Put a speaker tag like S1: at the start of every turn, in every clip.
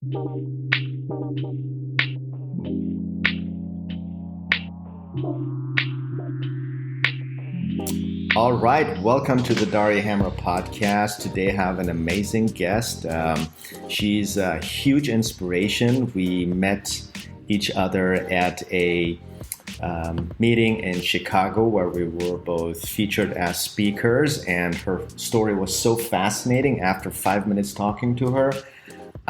S1: All right, welcome to the Daria Hammer podcast. Today I have an amazing guest. She's a huge inspiration. We met each other at a meeting in Chicago where we were both featured as speakers, and her story was so fascinating. After 5 minutes talking to her,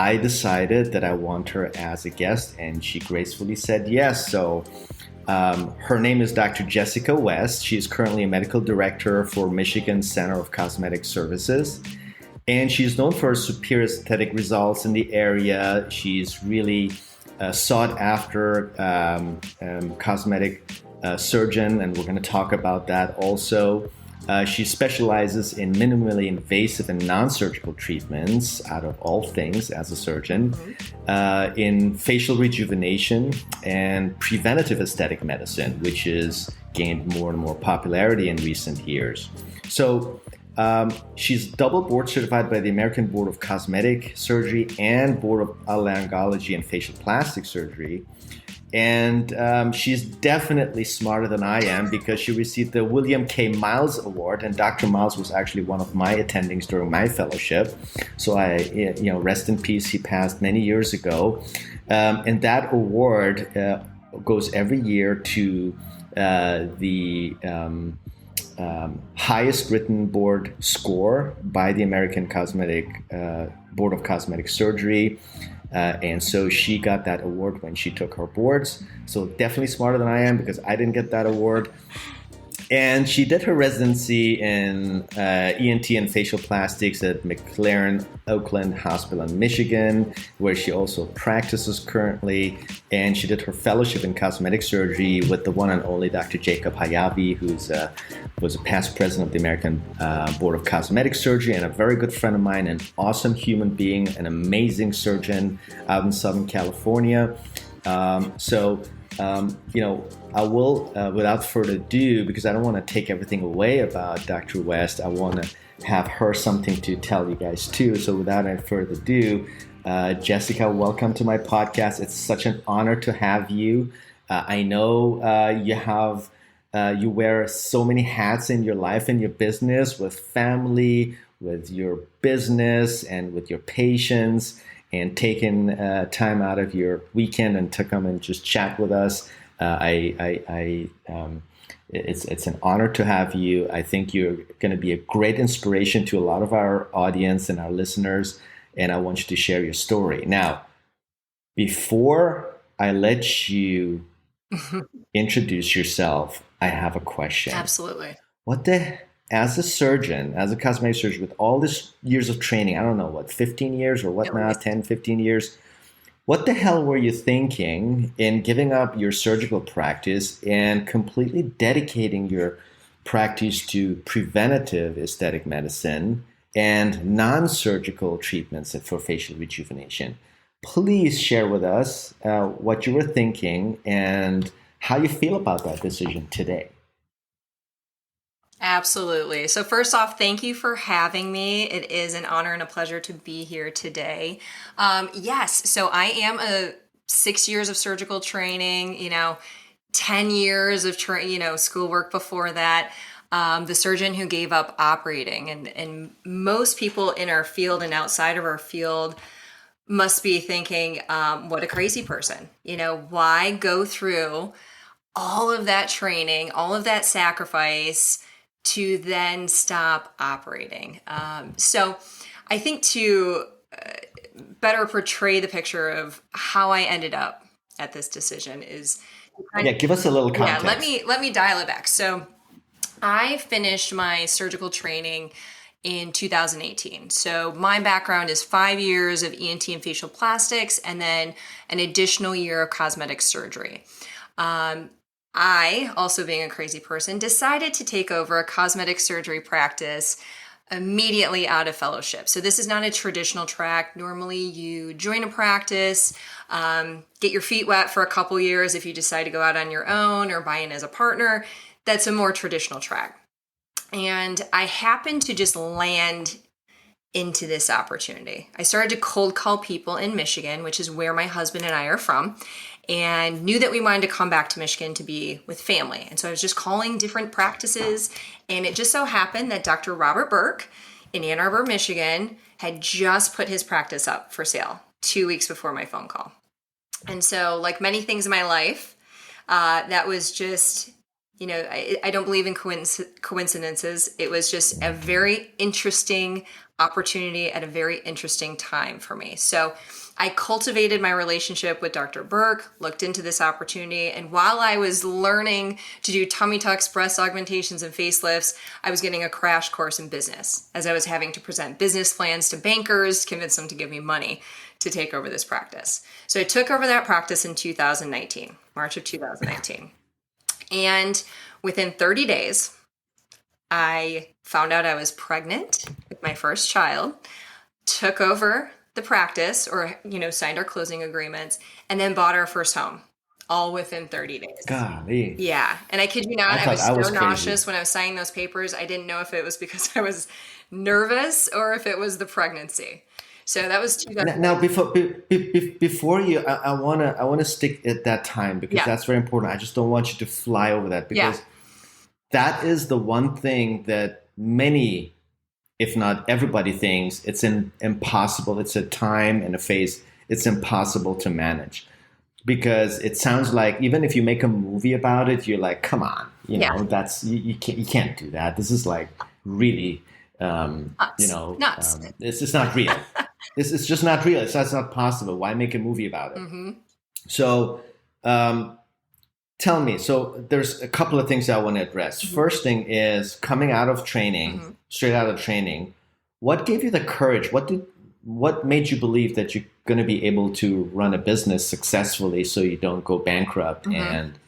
S1: I decided that I want her as a guest, and she gracefully said yes. So her name is Dr. Jessica West. She is currently a medical director for Michigan Center of Cosmetic Services. And she's known for her superior aesthetic results in the area. She's really sought after cosmetic surgeon, and we're going to talk about that also. She specializes in minimally invasive and non-surgical treatments, out of all things, as a surgeon, in facial rejuvenation and preventative aesthetic medicine, which has gained more and more popularity in recent years. So she's double board certified by the American Board of Cosmetic Surgery and Board of Otolaryngology and Facial Plastic Surgery. And she's definitely smarter than I am because she received the William K. Miles Award, and Dr. Miles was actually one of my attendings during my fellowship. So rest in peace. He passed many years ago, and that award goes every year to the highest written board score by the American Board of Cosmetic Surgery. And so she got that award when she took her boards. So definitely smarter than I am because I didn't get that award. And she did her residency in ENT and facial plastics at McLaren Oakland Hospital in Michigan, where she also practices currently. And she did her fellowship in cosmetic surgery with the one and only Dr. Jacob Hayavi, who was a past president of the American Board of Cosmetic Surgery and a very good friend of mine, an awesome human being, an amazing surgeon out in Southern California. I will, without further ado, because I don't want to take everything away about Dr. West, I want to have her something to tell you guys too. So without any further ado, Jessica, welcome to my podcast. It's such an honor to have you. I know you wear so many hats in your life and your business, with family, with your business, and with your patients, and taking time out of your weekend and to come and just chat with us. It's an honor to have you. I think you're going to be a great inspiration to a lot of our audience and our listeners, and I want you to share your story. Now, before I let you introduce yourself, I have a question.
S2: Absolutely.
S1: As a surgeon, as a cosmetic surgeon, with all this years of training, I don't know, 15 years or what now, 10, 15 years, what the hell were you thinking in giving up your surgical practice and completely dedicating your practice to preventative aesthetic medicine and non-surgical treatments for facial rejuvenation? Please share with us what you were thinking and how you feel about that decision today.
S2: Absolutely. So first off, thank you for having me. It is an honor and a pleasure to be here today. Yes, so I am 6 years of surgical training, 10 years of schoolwork before that. The surgeon who gave up operating, and most people in our field and outside of our field must be thinking, what a crazy person. Why go through all of that training, all of that sacrifice to then stop operating? So I think to better portray the picture of how I ended up at this decision is...
S1: give us a little context.
S2: Yeah, let me dial it back. So I finished my surgical training in 2018. So my background is 5 years of ENT and facial plastics, and then an additional year of cosmetic surgery. I, also being a crazy person, decided to take over a cosmetic surgery practice immediately out of fellowship. So this is not a traditional track. Normally you join a practice, get your feet wet for a couple years if you decide to go out on your own or buy in as a partner. That's a more traditional track. And I happened to just land into this opportunity. I started to cold call people in Michigan, which is where my husband and I are from, and knew that we wanted to come back to Michigan to be with family. And so I was just calling different practices, and it just so happened that Dr. Robert Burke in Ann Arbor, Michigan, had just put his practice up for sale 2 weeks before my phone call. And so, like many things in my life, that was just, I don't believe in coincidences. It was just a very interesting opportunity at a very interesting time for me. So I cultivated my relationship with Dr. Burke, looked into this opportunity, and while I was learning to do tummy tucks, breast augmentations, and facelifts, I was getting a crash course in business as I was having to present business plans to bankers, convince them to give me money to take over this practice. So I took over that practice in 2019, March of 2019. And within 30 days, I found out I was pregnant with my first child, took over the practice, or, signed our closing agreements, and then bought our first home, all within 30 days.
S1: Golly.
S2: Yeah. And I kid you not, I was so
S1: crazy.
S2: nauseous when I was signing those papers. I didn't know if it was because I was nervous or if it was the pregnancy. So that was 2000.
S1: Now, before you, I wanna stick at that time, because that's very important. I just don't want you to fly over that, because that is the one thing that many, if not everybody, thinks it's impossible. It's a time and a phase. It's impossible to manage, because it sounds like even if you make a movie about it, you're like, come on, that's you can't do that. This is like really,
S2: nuts.
S1: It's just not real. It's just not real. That's not possible. Why make a movie about it?
S2: Mm-hmm.
S1: So, tell me. So, there's a couple of things I want to address.
S2: Mm-hmm.
S1: First thing is coming out of training, straight out of training. What gave you the courage? What made you believe that you're going to be able to run a business successfully, so you don't go bankrupt? And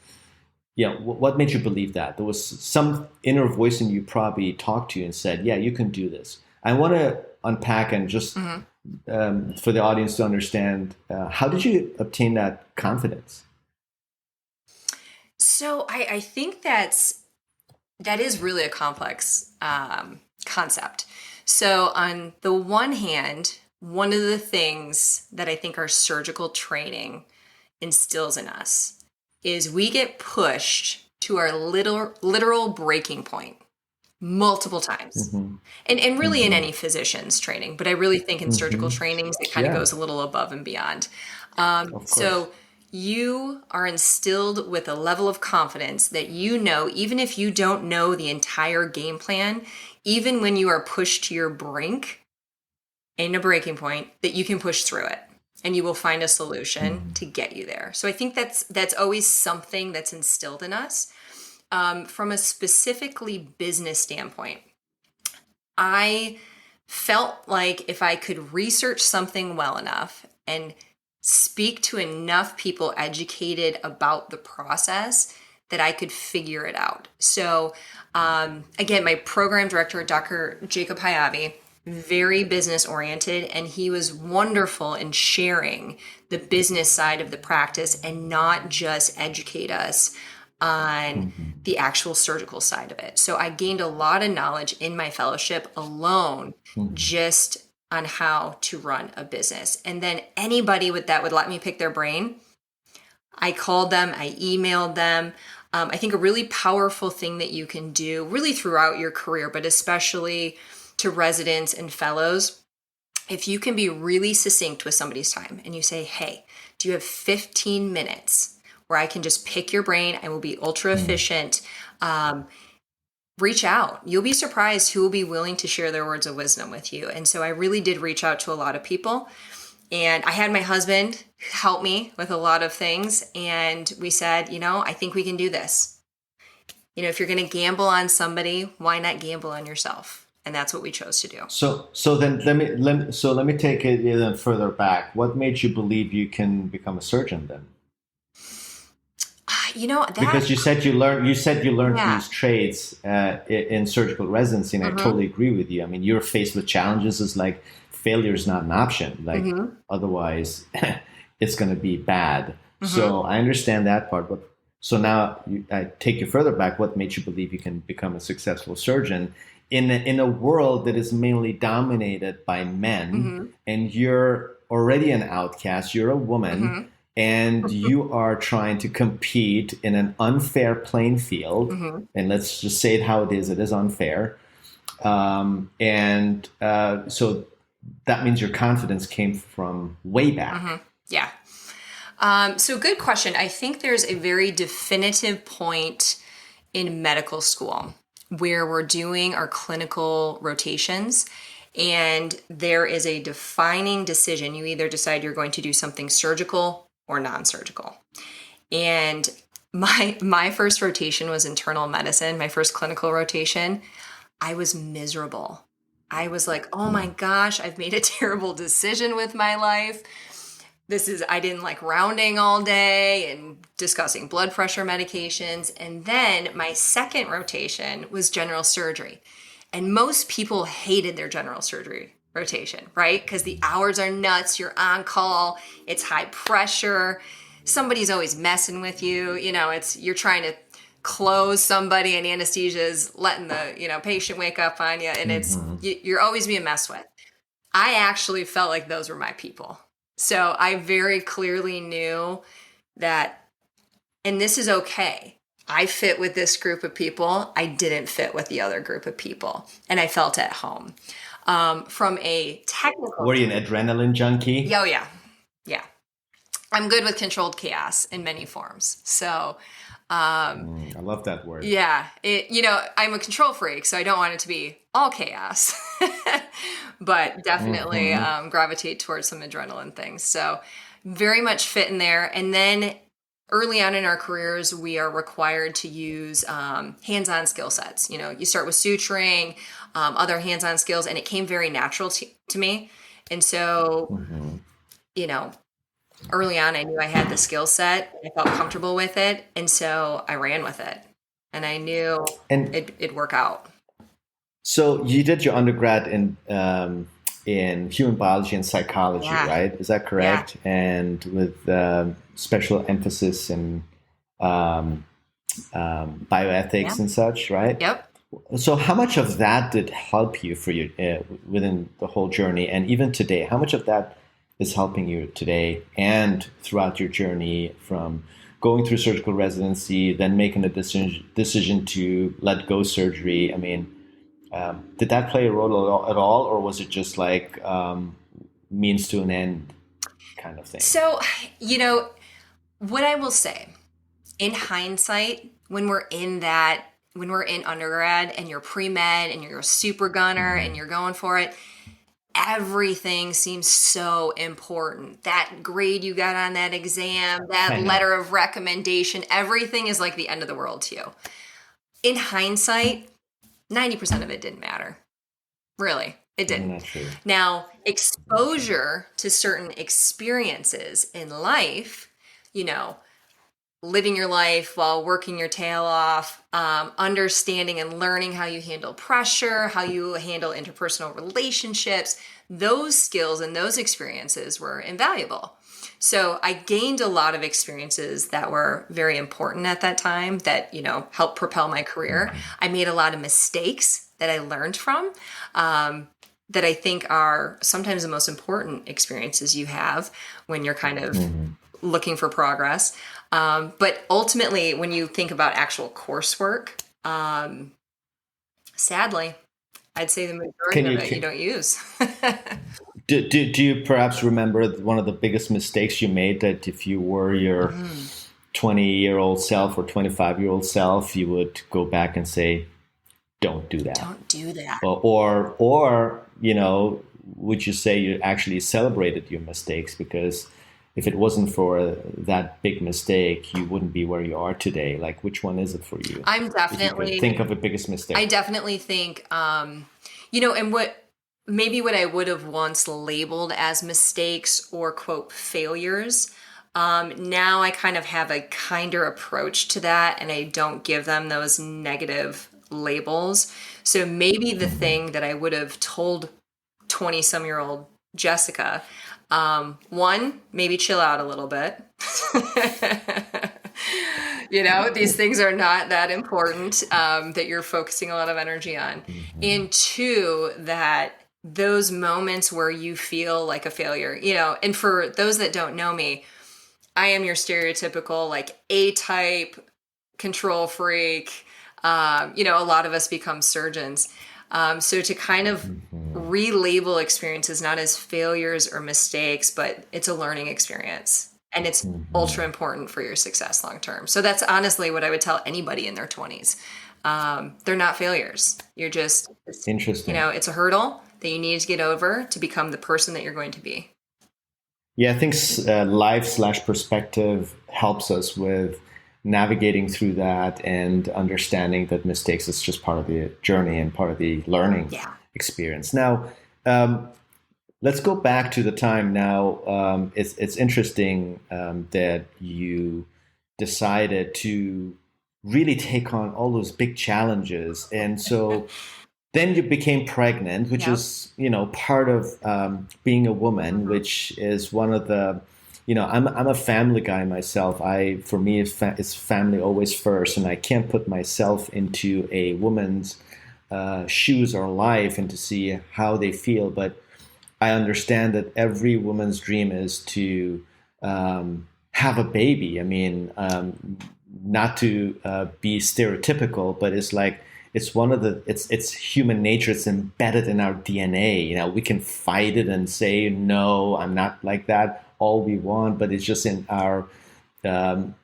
S1: what made you believe that? There was some inner voice in you probably talked to you and said, "Yeah, you can do this." I want to unpack and just for the audience to understand, how did you obtain that confidence?
S2: So I think that is really a complex concept. So on the one hand, one of the things that I think our surgical training instills in us is we get pushed to our literal breaking point multiple times. And really in any physician's training, but I really think in surgical trainings, it kind of goes a little above and beyond. So you are instilled with a level of confidence that even if you don't know the entire game plan, even when you are pushed to your brink in a breaking point, that you can push through it and you will find a solution to get you there. So I think that's always something that's instilled in us. From a specifically business standpoint, I felt like if I could research something well enough and speak to enough people educated about the process, that I could figure it out. So again, my program director, Dr. Jacob Hayavi, very business oriented, and he was wonderful in sharing the business side of the practice and not just educate us on the actual surgical side of it. So I gained a lot of knowledge in my fellowship alone, just on how to run a business. And then anybody that would let me pick their brain, I called them, I emailed them. I think a really powerful thing that you can do really throughout your career, but especially to residents and fellows, if you can be really succinct with somebody's time and you say, hey, do you have 15 minutes where I can just pick your brain? I will be ultra efficient. Reach out. You'll be surprised who will be willing to share their words of wisdom with you. And so I really did reach out to a lot of people. And I had my husband help me with a lot of things. And we said, I think we can do this. If you're going to gamble on somebody, why not gamble on yourself? And that's what we chose to do. So
S1: then let me take it even further back. What made you believe you can become a surgeon then? Because you said you learned these trades in surgical residency, and I totally agree with you. I mean, you're faced with challenges. It's like failure is not an option. Like otherwise, it's going to be bad. So I understand that part. But So now I take you further back. What made you believe you can become a successful surgeon in a world that is mainly dominated by men,
S2: Hmm.
S1: and you're already an outcast. You're a woman,
S2: Hmm.
S1: and you are trying to compete in an unfair playing field.
S2: Hmm.
S1: And let's just say it how it is. It is unfair. And so that means your confidence came from way
S2: Hmm.
S1: back.
S2: Yeah. So good question. I think there's a very definitive point in medical school where we're doing our clinical rotations, and there is a defining decision. You either decide you're going to do something surgical or non-surgical. And my first rotation was internal medicine, my first clinical rotation. I was miserable. I was like, "Oh my gosh, I've made a terrible decision with my life. I didn't like rounding all day and discussing blood pressure medications." And then my second rotation was general surgery. And most people hated their general surgery rotation, right? Because the hours are nuts, you're on call, it's high pressure, somebody's always messing with you. You're trying to close somebody and anesthesia is letting the, patient wake up on you, and
S1: Mm-hmm.
S2: you're always being messed with. I actually felt like those were my people. So I very clearly knew that, and this is okay. I fit with this group of people. I didn't fit with the other group of people. And I felt at home. From a technical,
S1: Were you an adrenaline junkie?
S2: oh, yeah. Yeah. I'm good with controlled chaos in many forms. So,
S1: I love that word.
S2: yeah, I'm a control freak, so I don't want it to be all chaos, but definitely
S1: Hmm.
S2: gravitate towards some adrenaline things. So very much fit in there. And then early on in our careers, we are required to use hands-on skill sets. You start with suturing, other hands-on skills, and it came very natural to me. And so,
S1: Hmm.
S2: you know, early on, I knew I had the skill set. I felt comfortable with it. And so I ran with it. And I knew
S1: And
S2: it'd work out.
S1: so you did your undergrad in human biology and psychology,
S2: Yeah.
S1: right? Is that
S2: Yeah.
S1: correct? And with special emphasis in um,
S2: Yeah.
S1: bioethics and such, right?
S2: Yep.
S1: So how much of that did help you for you within the whole journey, and even today? How much of that is helping you today and throughout your journey from going through surgical residency, then making a decision to let go surgery? I mean, did that play a role at all, or was it just like means to an end kind of thing?
S2: So, you know, what I will say in hindsight, when we're in undergrad and you're pre med and you're a super gunner
S1: Hmm.
S2: and you're going for it, everything seems so important. That grade you got on that exam, that
S1: I know.
S2: letter of recommendation, everything is like the end of the world to you. In hindsight, 90% of it didn't matter. Really, it
S1: Isn't
S2: didn't.
S1: that true?
S2: Now,
S1: Okay.
S2: exposure to certain experiences in life, you know, living your life while working your tail off, understanding and learning how you handle pressure, how you handle interpersonal relationships, those skills and those experiences were invaluable. So I gained a lot of experiences that were very important at that time that, helped propel my career. I made a lot of mistakes that I learned from. That I think are sometimes the most important experiences you have when you're kind of
S1: Hmm.
S2: looking for progress. But ultimately, when you think about actual coursework, sadly, I'd say the majority
S1: Can
S2: of
S1: you
S2: it you don't use.
S1: do you perhaps remember one of the biggest mistakes you made, that if you were your
S2: Mm,
S1: 20-year-old self or 25-year-old self, you would go back and say, don't do that?
S2: don't do that.
S1: Or would you say you actually celebrated your mistakes, because if it wasn't for that big mistake, you wouldn't be where you are today? Like, which one is it for you?
S2: I'm
S1: If you could
S2: definitely,
S1: think of a biggest
S2: I
S1: mistake.
S2: definitely think, and what I would have once labeled as mistakes or quote failures. Now I kind of have a kinder approach to that and I don't give them those negative labels. So maybe the
S1: Hmm.
S2: thing that I would have told 20 some year old Jessica, one, maybe chill out a little bit. These things are not that important that you're focusing a lot of energy on.
S1: Mhm.
S2: And two, that those moments where you feel like a failure, and for those that don't know me, I am your stereotypical like A type control freak. A lot of us become surgeons. So to kind of
S1: Mhm.
S2: relabel experiences not as failures or mistakes, but it's a learning experience. And it's ultra
S1: Mhm.
S2: important for your success long term. So that's honestly what I would tell anybody in their 20s. They're not failures. You're just,
S1: Interesting.
S2: it's a hurdle that you need to get over to become the person that you're going to be.
S1: Yeah, I think life slash perspective helps us with navigating through that and understanding that mistakes is just part of the journey and part of the learning
S2: Yeah.
S1: experience. Now, um, let's go back to the time now. It's interesting that you decided to really take on all those big challenges. And so then you became pregnant, which
S2: Yep.
S1: is, part of being a woman,
S2: Mhm.
S1: which is one of the, I'm a family guy myself. For me, it's family always first, and I can't put myself into a woman's shoes or life and to see how they feel. But I understand that every woman's dream is to have a baby. I mean, not to be stereotypical, but it's like it's one of the it's human nature. It's embedded in our DNA. We can fight it and say no, I'm not like that all we want, but it's just in our um,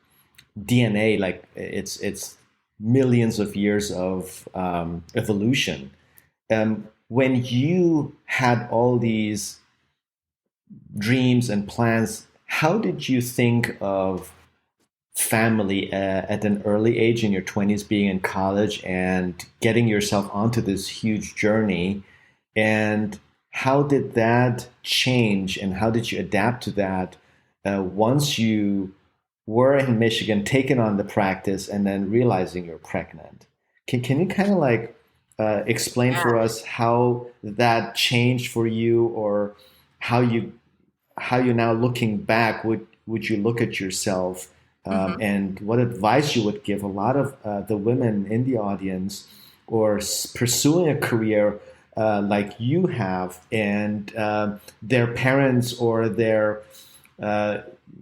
S1: DNA. Like it's millions of years of evolution. When you had all these dreams and plans, how did you think of family at an early age in your 20s, being in college and getting yourself onto this huge journey? And how did that change and how did you adapt to that once you were in Michigan, taking on the practice and then realizing you're pregnant? Can you kind of like explain
S2: Yeah.
S1: for us how that changed for you, or how you now looking back would you look at yourself,
S2: Hmm.
S1: and what advice you would give a lot of the women in the audience, or pursuing a career like you have, and their parents or their uh,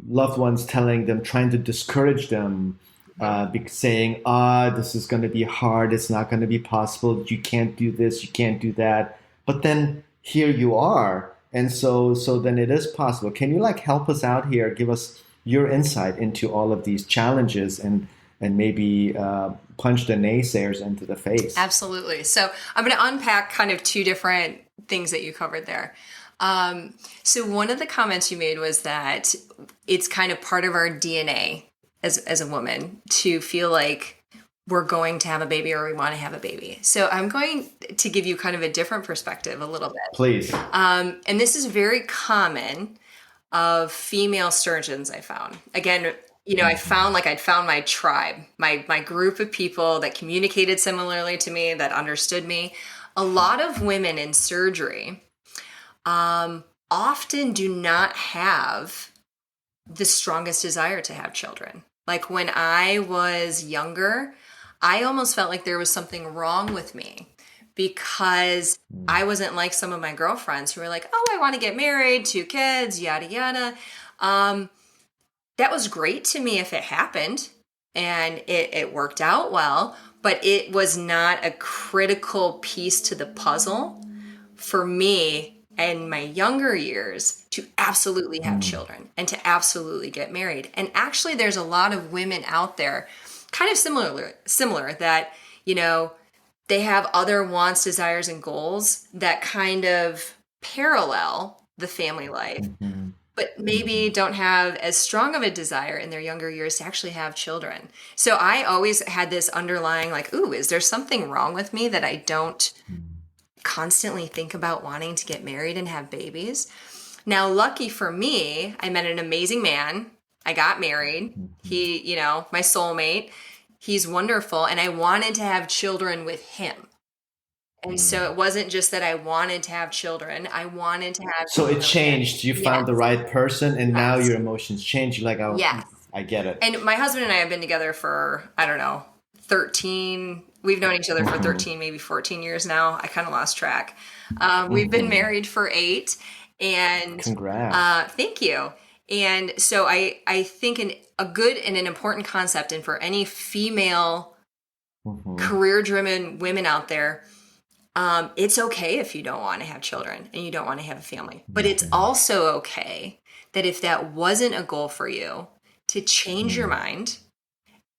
S1: loved ones telling them, trying to discourage them, saying, this is going to be hard, it's not going to be possible, you can't do this, you can't do that. But then here you are. And so then it is possible. Can you like help us out here, give us your insight into all of these challenges, and maybe punch the naysayers into the face?
S2: Absolutely. So I'm going to unpack kind of two different things that you covered there. So one of the comments you made was that it's kind of part of our DNA as a woman to feel like we're going to have a baby or we want to have a baby. So I'm going to give you kind of a different perspective a little bit.
S1: Please.
S2: And this is very common of female surgeons I found. Again, I found like I'd found my tribe, my group of people that communicated similarly to me, that understood me. A lot of women in surgery often do not have the strongest desire to have children. Like when I was younger, I almost felt like there was something wrong with me because I wasn't like some of my girlfriends who were like, oh, I want to get married, 2 kids, yada, yada. That was great to me if it happened and it worked out well, but it was not a critical piece to the puzzle for me in my younger years to absolutely have children and to absolutely get married. And actually, there's a lot of women out there kind of similar that, they have other wants, desires, and goals that kind of parallel the family life,
S1: Mhm.
S2: but maybe
S1: Mhm.
S2: don't have as strong of a desire in their younger years to actually have children. So I always had this underlying, like, ooh, is there something wrong with me that I don't constantly think about wanting to get married and have babies? Now, lucky for me, I met an amazing man. I got married.
S1: Mhm.
S2: He, my soulmate, he's wonderful. And I wanted to have children with him. And so it wasn't just that I wanted to have children, I wanted to have
S1: So it
S2: children with him.
S1: changed. You
S2: Yes.
S1: found the right person, and now
S2: Yes.
S1: your emotions change. You're like, oh,
S2: Yes.
S1: I get it.
S2: And my husband and I have been together for, I don't know, 13. We've known each other for 13, maybe 14 years now. I kind of lost track. We've been married for 8. And
S1: Congrats.
S2: thank you. And so I think a good and an important concept, and for any female career-driven women out there, it's okay if you don't want to have children and you don't want to have a family. But it's also okay that if that wasn't a goal for you, to change your mind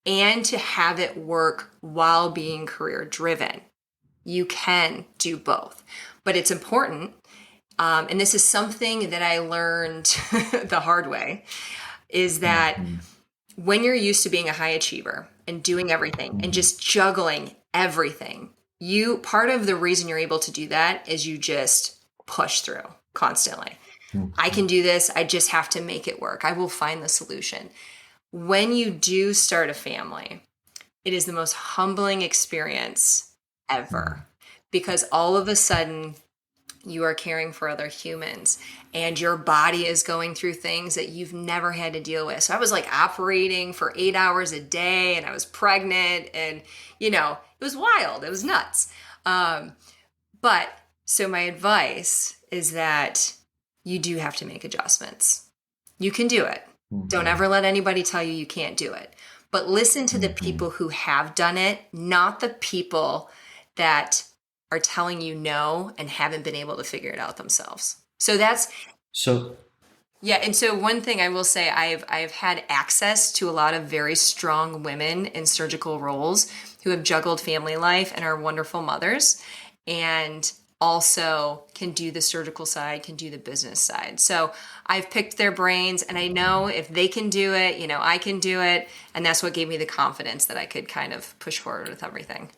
S2: and to have it work while being career-driven. You can do both. But it's important, and this is something that I learned the hard way, is that when you're used to being a high achiever and doing everything and just juggling everything, part of the reason you're able to do that is you just push through constantly. I can do this. I just have to make it work. I will find the solution. When you do start a family, it is the most humbling experience ever, because all of a sudden you are caring for other humans and your body is going through things that you've never had to deal with. So I was like operating for 8 hours a day, and I was pregnant, and it was wild. It was nuts. But so my advice is that you do have to make adjustments. You can do it. Don't ever let anybody tell you you can't do it. But listen to the people who have done it, not the people that are telling you no and haven't been able to figure it out themselves. Yeah. And so one thing I will say, I've had access to a lot of very strong women in surgical roles who have juggled family life and are wonderful mothers, and also can do the surgical side, can do the business side. So I've picked their brains, and I know if they can do it, I can do it. And that's what gave me the confidence that I could kind of push forward with everything.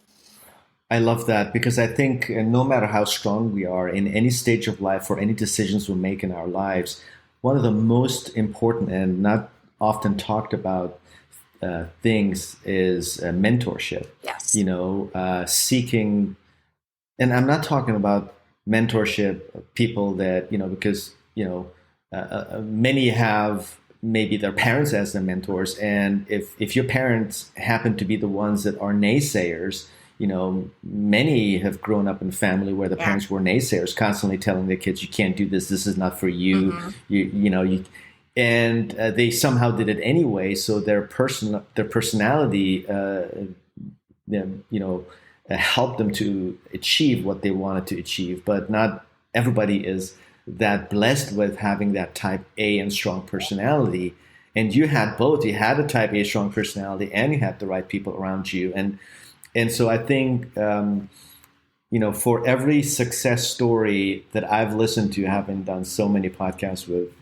S1: I love that, because I think no matter how strong we are in any stage of life or any decisions we make in our lives, one of the most important and not often talked about things is mentorship.
S2: Yes.
S1: Seeking, and I'm not talking about mentorship people that, because, many have maybe their parents as their mentors. And if your parents happen to be the ones that are naysayers, many have grown up in family where the parents were naysayers, constantly telling their kids, you can't do this. This is not for you. And they somehow did it anyway. So their personality, helped them to achieve what they wanted to achieve. But not everybody is that blessed with having that type A and strong personality. And you had both. You had a type A strong personality, and you had the right people around you. And so I think, for every success story that I've listened to, having done so many podcasts with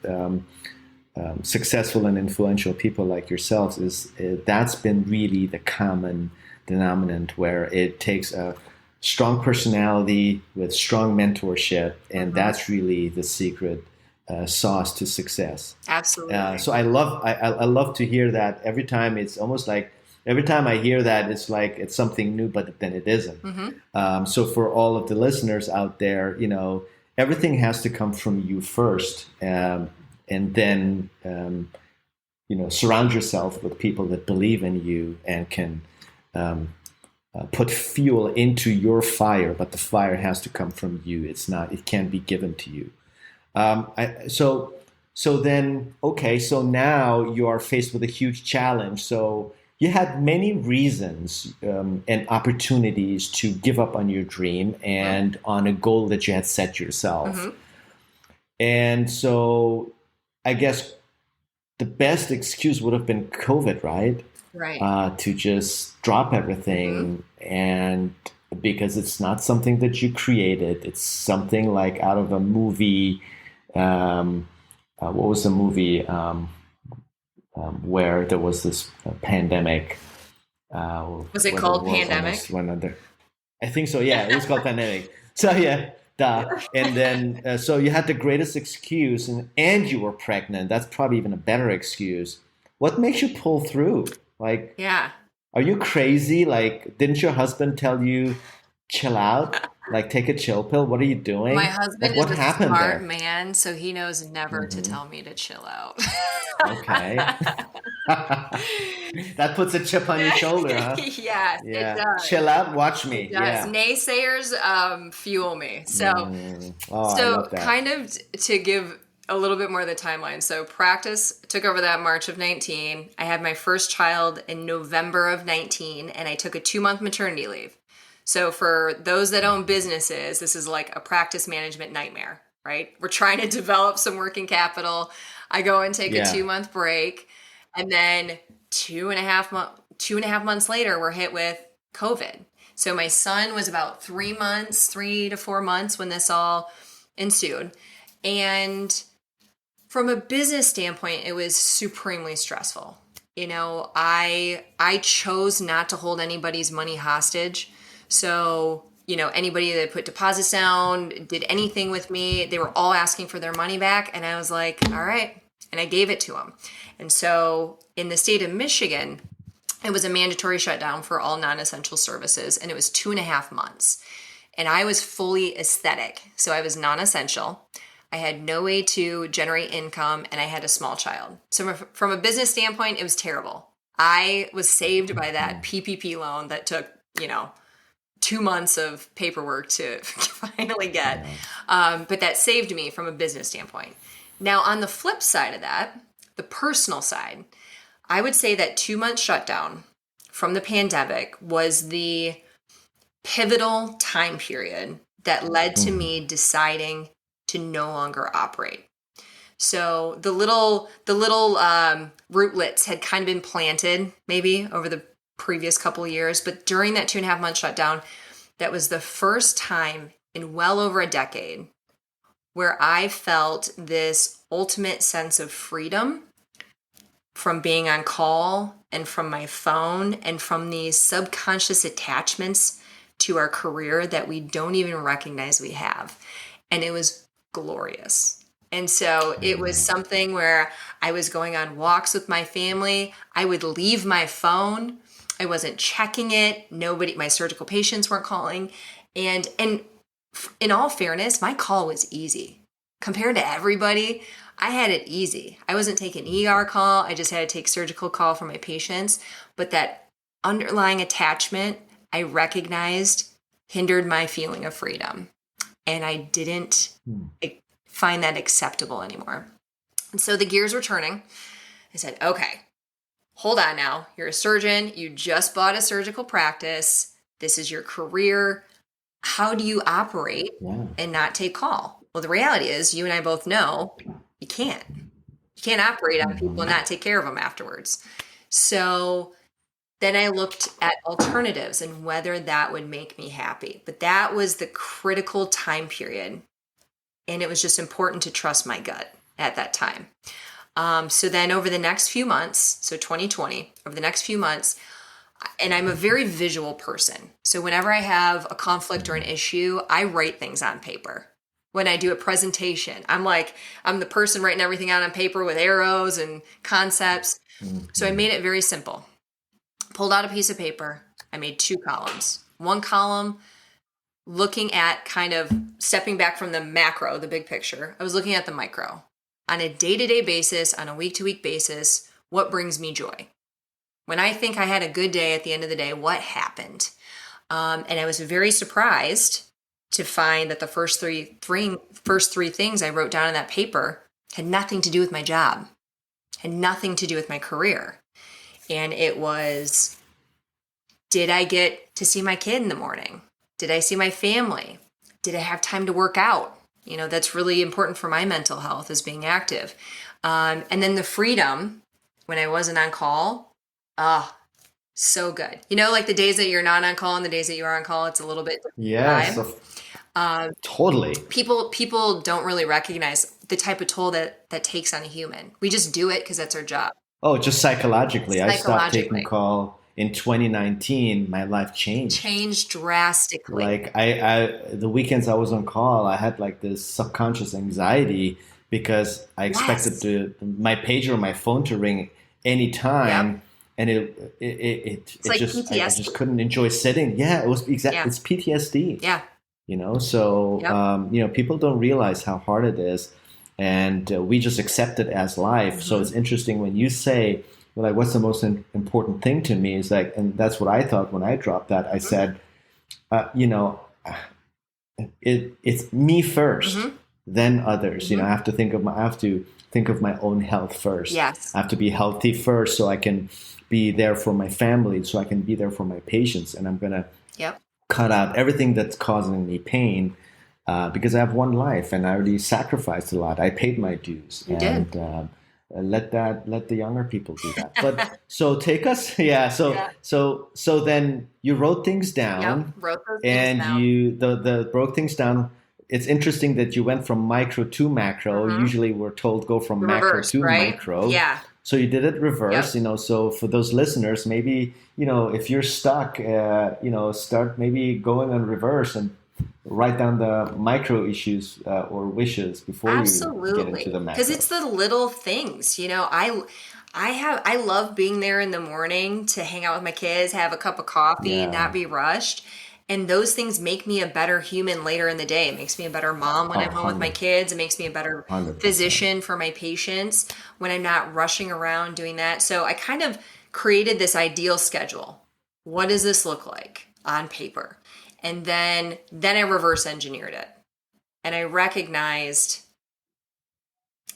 S1: successful and influential people like yourselves, that's been really the common denominator, where it takes a strong personality with strong mentorship, and that's really the secret sauce to success.
S2: Absolutely.
S1: So I love to hear that. Every time it's almost like, every time I hear that, it's like it's something new, but then it isn't. So for all of the listeners out there, everything has to come from you first, and then surround yourself with people that believe in you and can put fuel into your fire. But the fire has to come from you. It can't be given to you. So now you are faced with a huge challenge. So you had many reasons and opportunities to give up on your dream and on a goal that you had set yourself. And so I guess the best excuse would have been COVID, right?
S2: Right.
S1: To just drop everything, and because it's not something that you created. It's something like out of a movie. What was the movie? Where there was this pandemic.
S2: Was it called Pandemic?
S1: I think so. Yeah, it was called Pandemic. So yeah, and then so you had the greatest excuse, and you were pregnant. That's probably even a better excuse. What makes you pull through? Like, are you crazy? Like, didn't your husband tell you chill out? Like, take a chill pill? What are you doing?
S2: My husband
S1: what
S2: is a
S1: happened
S2: smart
S1: there?
S2: man, so he knows never to tell me to chill out.
S1: Okay. That puts a chip on your shoulder, huh?
S2: Yes, it
S1: Yeah.
S2: does.
S1: Chill out, watch
S2: It
S1: me.
S2: does.
S1: Yeah.
S2: Naysayers fuel me.
S1: Oh, I
S2: So
S1: love that.
S2: kind of to give a little bit more of the timeline. So practice took over that March of 19. I had my first child in November of 19, and I took a 2-month maternity leave. So for those that own businesses, this is like a practice management nightmare, right? We're trying to develop some working capital. I go and take a
S1: Yeah.
S2: 2-month break, and then 2.5 months later, we're hit with COVID. So my son was about 3 months, 3 to 4 months when this all ensued. And from a business standpoint, it was supremely stressful. I chose not to hold anybody's money hostage. So, anybody that put deposits down, did anything with me, they were all asking for their money back. And I was like, all right. And I gave it to them. And so in the state of Michigan, it was a mandatory shutdown for all non-essential services, and it was 2.5 months. And I was fully aesthetic, so I was non-essential. I had no way to generate income, and I had a small child. So from a business standpoint, it was terrible. I was saved by that PPP loan that took, 2 months of paperwork to finally get. But that saved me from a business standpoint. Now, on the flip side of that, the personal side, I would say that 2 month shutdown from the pandemic was the pivotal time period that led to me deciding to no longer operate. So the little rootlets had kind of been planted maybe over the previous couple of years, but during that 2.5 month shutdown, that was the first time in well over a decade where I felt this ultimate sense of freedom from being on call and from my phone and from these subconscious attachments to our career that we don't even recognize we have. And it was glorious. And so it was something where I was going on walks with my family. I would leave my phone. I wasn't checking it. My surgical patients weren't calling. And in all fairness, my call was easy. Compared to everybody, I had it easy. I wasn't taking ER call. I just had to take surgical call for my patients. But that underlying attachment, I recognized hindered my feeling of freedom. And I didn't find that acceptable anymore. And so the gears were turning. I said, okay, hold on now. You're a surgeon. You just bought a surgical practice. This is your career. How do you operate and not take call? Well, the reality is you and I both know you can't. You can't operate on people and not take care of them afterwards. So then I looked at alternatives and whether that would make me happy. But that was the critical time period. And it was just important to trust my gut at that time. So then over the next few months, so 2020, over the next few months, and I'm a very visual person. So whenever I have a conflict or an issue, I write things on paper. When I do a presentation, I'm the person writing everything out on paper with arrows and concepts. So I made it very simple. Pulled out a piece of paper. I made 2 columns. One column looking at kind of stepping back from the macro, the big picture. I was looking at the micro. On a day-to-day basis, on a week-to-week basis, what brings me joy? When I think I had a good day at the end of the day, what happened? And I was very surprised to find that the first three things I wrote down on that paper had nothing to do with my job, had nothing to do with my career. And it was, did I get to see my kid in the morning? Did I see my family? Did I have time to work out? That's really important for my mental health, is being active. And then the freedom when I wasn't on call. So good. Like the days that you're not on call and the days that you are on call, it's a little bit different.
S1: Yes, totally.
S2: People don't really recognize the type of toll that takes on a human. We just do it because that's our job.
S1: Oh, just psychologically. I stopped taking call in 2019. My life changed
S2: drastically.
S1: Like the weekends I was on call, I had like this subconscious anxiety because I expected my pager or my phone to ring anytime. Yep. And it
S2: like
S1: just,
S2: PTSD.
S1: I just couldn't enjoy sitting. Yeah, it was exactly, It's PTSD.
S2: Yeah.
S1: So, yep. People don't realize how hard it is. And we just accept it as life. Mm-hmm. So it's interesting when you say like, what's the most important thing to me is like, and that's what I thought when I dropped that. I said, you know, it's me first,
S2: Mm-hmm.
S1: then others. You know,
S2: Mm-hmm.
S1: I have to think of my own health first.
S2: Yes.
S1: I have to be healthy first, so I can be there for my family, so I can be there for my patients, and I'm gonna
S2: Yep.
S1: cut out everything that's causing me pain because I have one life and I already sacrificed a lot. I paid my dues,
S2: You did.
S1: and let the younger people do that. But so take us, yeah.
S2: Yeah.
S1: So then you wrote things
S2: Yep.
S1: down,
S2: Wrote those things
S1: and
S2: down.
S1: you the broke things down. It's interesting that you went from micro to macro.
S2: Mm-hmm.
S1: Usually we're told go from
S2: The
S1: macro
S2: reverse,
S1: to
S2: right?
S1: micro.
S2: Yeah.
S1: So you did it reverse,
S2: Yep.
S1: you know. So for those listeners, maybe if you're stuck, start maybe going on reverse and write down the micro issues or wishes before you get into the
S2: Absolutely. Because
S1: macro.
S2: it's the little things, I love being there in the morning to hang out with my kids, have a cup of coffee, not
S1: Yeah,
S2: be rushed. And those things make me a better human later in the day. It makes me a better mom when
S1: oh,
S2: I'm home with my kids. It makes me a better
S1: 100%.
S2: physician for my patients when I'm not rushing around doing that. So I kind of created this ideal schedule. What does this look like on paper? And then I reverse engineered it. And I recognized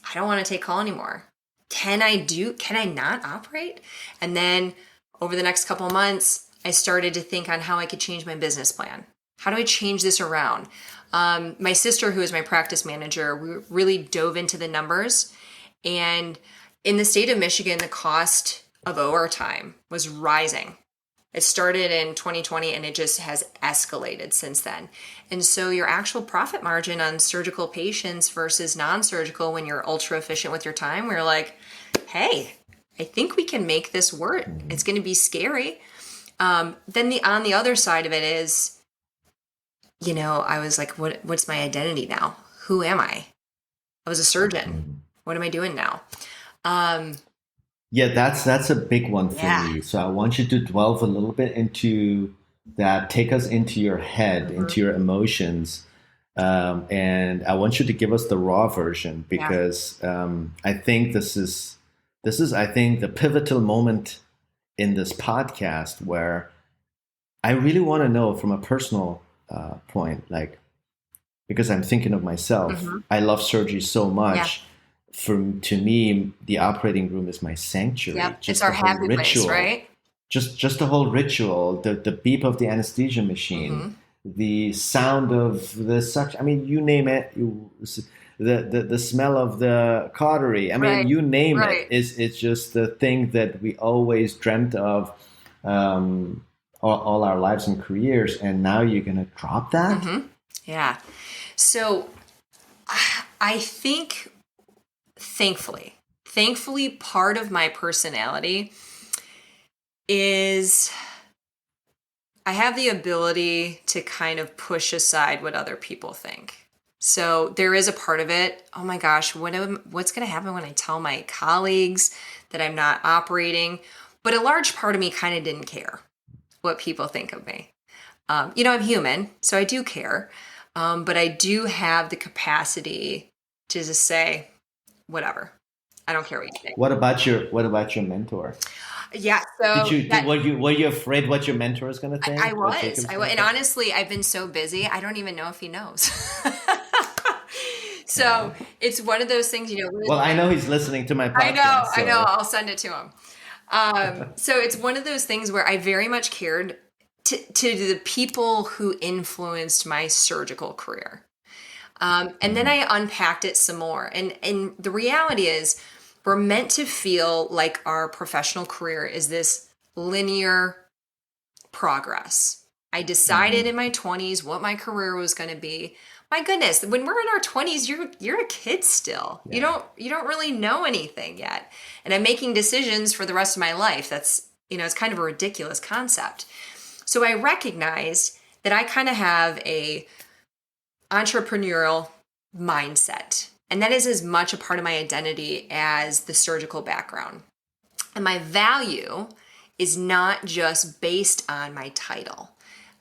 S2: I don't want to take call anymore. Can I not operate? And then over the next couple of months, I started to think on how I could change my business plan. How do I change this around? My sister, who is my practice manager, we really dove into the numbers. And in the state of Michigan, the cost of OR time was rising. It started in 2020 and it just has escalated since then. And so your actual profit margin on surgical patients versus non-surgical when you're ultra efficient with your time, we're like, hey, I think we can make this work. It's going to be scary. Then on the other side of it is, I was like, what's my identity now? Who am I? I was a surgeon.
S1: Mhm.
S2: What am I doing now? Um,
S1: Yeah, that's a big one for
S2: yeah.
S1: me. So I want you to delve a little bit into that. Take us into your head,
S2: Mhm.
S1: into your emotions, and I want you to give us the raw version
S2: Yeah.
S1: because I think this is I think the pivotal moment in this podcast where I really want to know from a personal point, like because I'm thinking of myself.
S2: Mhm.
S1: I love surgery so
S2: Yeah.
S1: much. To me, the operating room is my sanctuary.
S2: Yep. It's
S1: Just
S2: our
S1: the whole
S2: happy place,
S1: ritual,
S2: right?
S1: just the whole ritual, the beep of the anesthesia machine,
S2: Hmm.
S1: the sound of the suction. I mean, you name it. The smell of the cautery. I mean,
S2: Right.
S1: you name it.
S2: Right.
S1: It's just the thing that we always dreamt of all our lives and careers, and now you're gonna drop that.
S2: Hmm. Yeah. So I think, thankfully, part of my personality is I have the ability to kind of push aside what other people think. So there is a part of it. Oh my gosh, what's going to happen when I tell my colleagues that I'm not operating? But a large part of me kind of didn't care what people think of me. I'm human, so I do care. But I do have the capacity to just say, whatever. I don't care what you think.
S1: What about your mentor?
S2: Yeah,
S1: Did
S2: so
S1: you did, were you afraid what your mentor is going to
S2: I
S1: think? What
S2: was.
S1: Jacob's
S2: I
S1: going
S2: was.
S1: to
S2: And
S1: think?
S2: honestly, I've been so busy, I don't even know if he knows. So
S1: Yeah.
S2: it's one of those things,
S1: Well, I know he's listening to my podcast,
S2: I know,
S1: so
S2: I'll send it to him. So it's one of those things where I very much cared to the people who influenced my surgical career. And then
S1: mhm.
S2: I unpacked it some more. And the reality is, we're meant to feel like our professional career is this linear progress. I decided
S1: Mhm.
S2: in my 20s what my career was going to be. My goodness, when we're in our 20s, you're a kid still. You
S1: Yeah.
S2: don't really know anything yet. And I'm making decisions for the rest of my life. That's, it's kind of a ridiculous concept. So I recognized that I kind of have a entrepreneurial mindset. And that is as much a part of my identity as the surgical background. And my value is not just based on my title.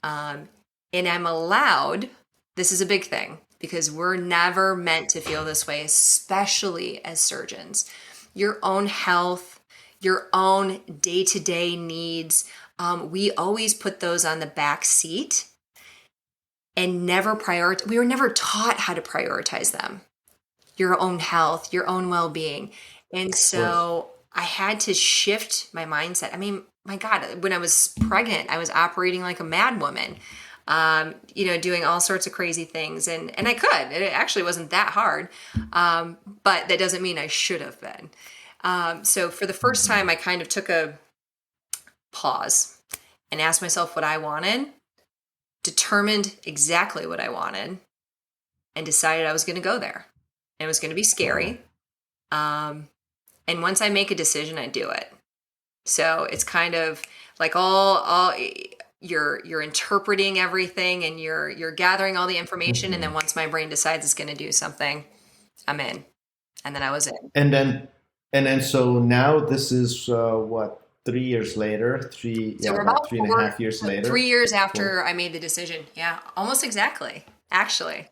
S2: And I'm allowed, this is a big thing, because we're never meant to feel this way, especially as surgeons. Your own health, your own day-to-day needs. We always put those on the back seat and we were never taught how to prioritize them. Your own health, your own well-being. And so I had to shift my mindset. I mean, my God, when I was pregnant, I was operating like a mad woman, doing all sorts of crazy things. And I could. It actually wasn't that hard. But that doesn't mean I should have been. So for the first time, I kind of took a pause and asked myself what I wanted, determined exactly what I wanted, and decided I was going to go there. And it was going to be scary. And once I make a decision, I do it. So it's kind of like all you're interpreting everything and you're gathering all the information. And then once my brain decides it's going to do something, I'm in. And then I was in.
S1: And then so now this is 3 years later,
S2: we're about
S1: 3.5 years later.
S2: 3 years after I made the decision. Yeah, almost exactly, actually.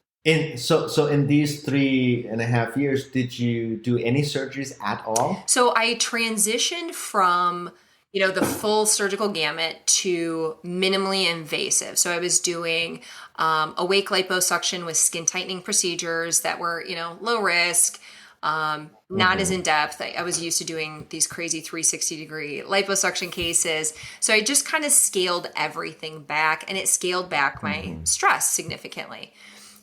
S1: So in these 3.5 years, did you do any surgeries at all?
S2: So I transitioned from, the full surgical gamut to minimally invasive. So I was doing awake liposuction with skin tightening procedures that were, low risk, not as in depth. I was used to doing these crazy 360-degree liposuction cases. So I just kind of scaled everything back, and it scaled back my stress significantly.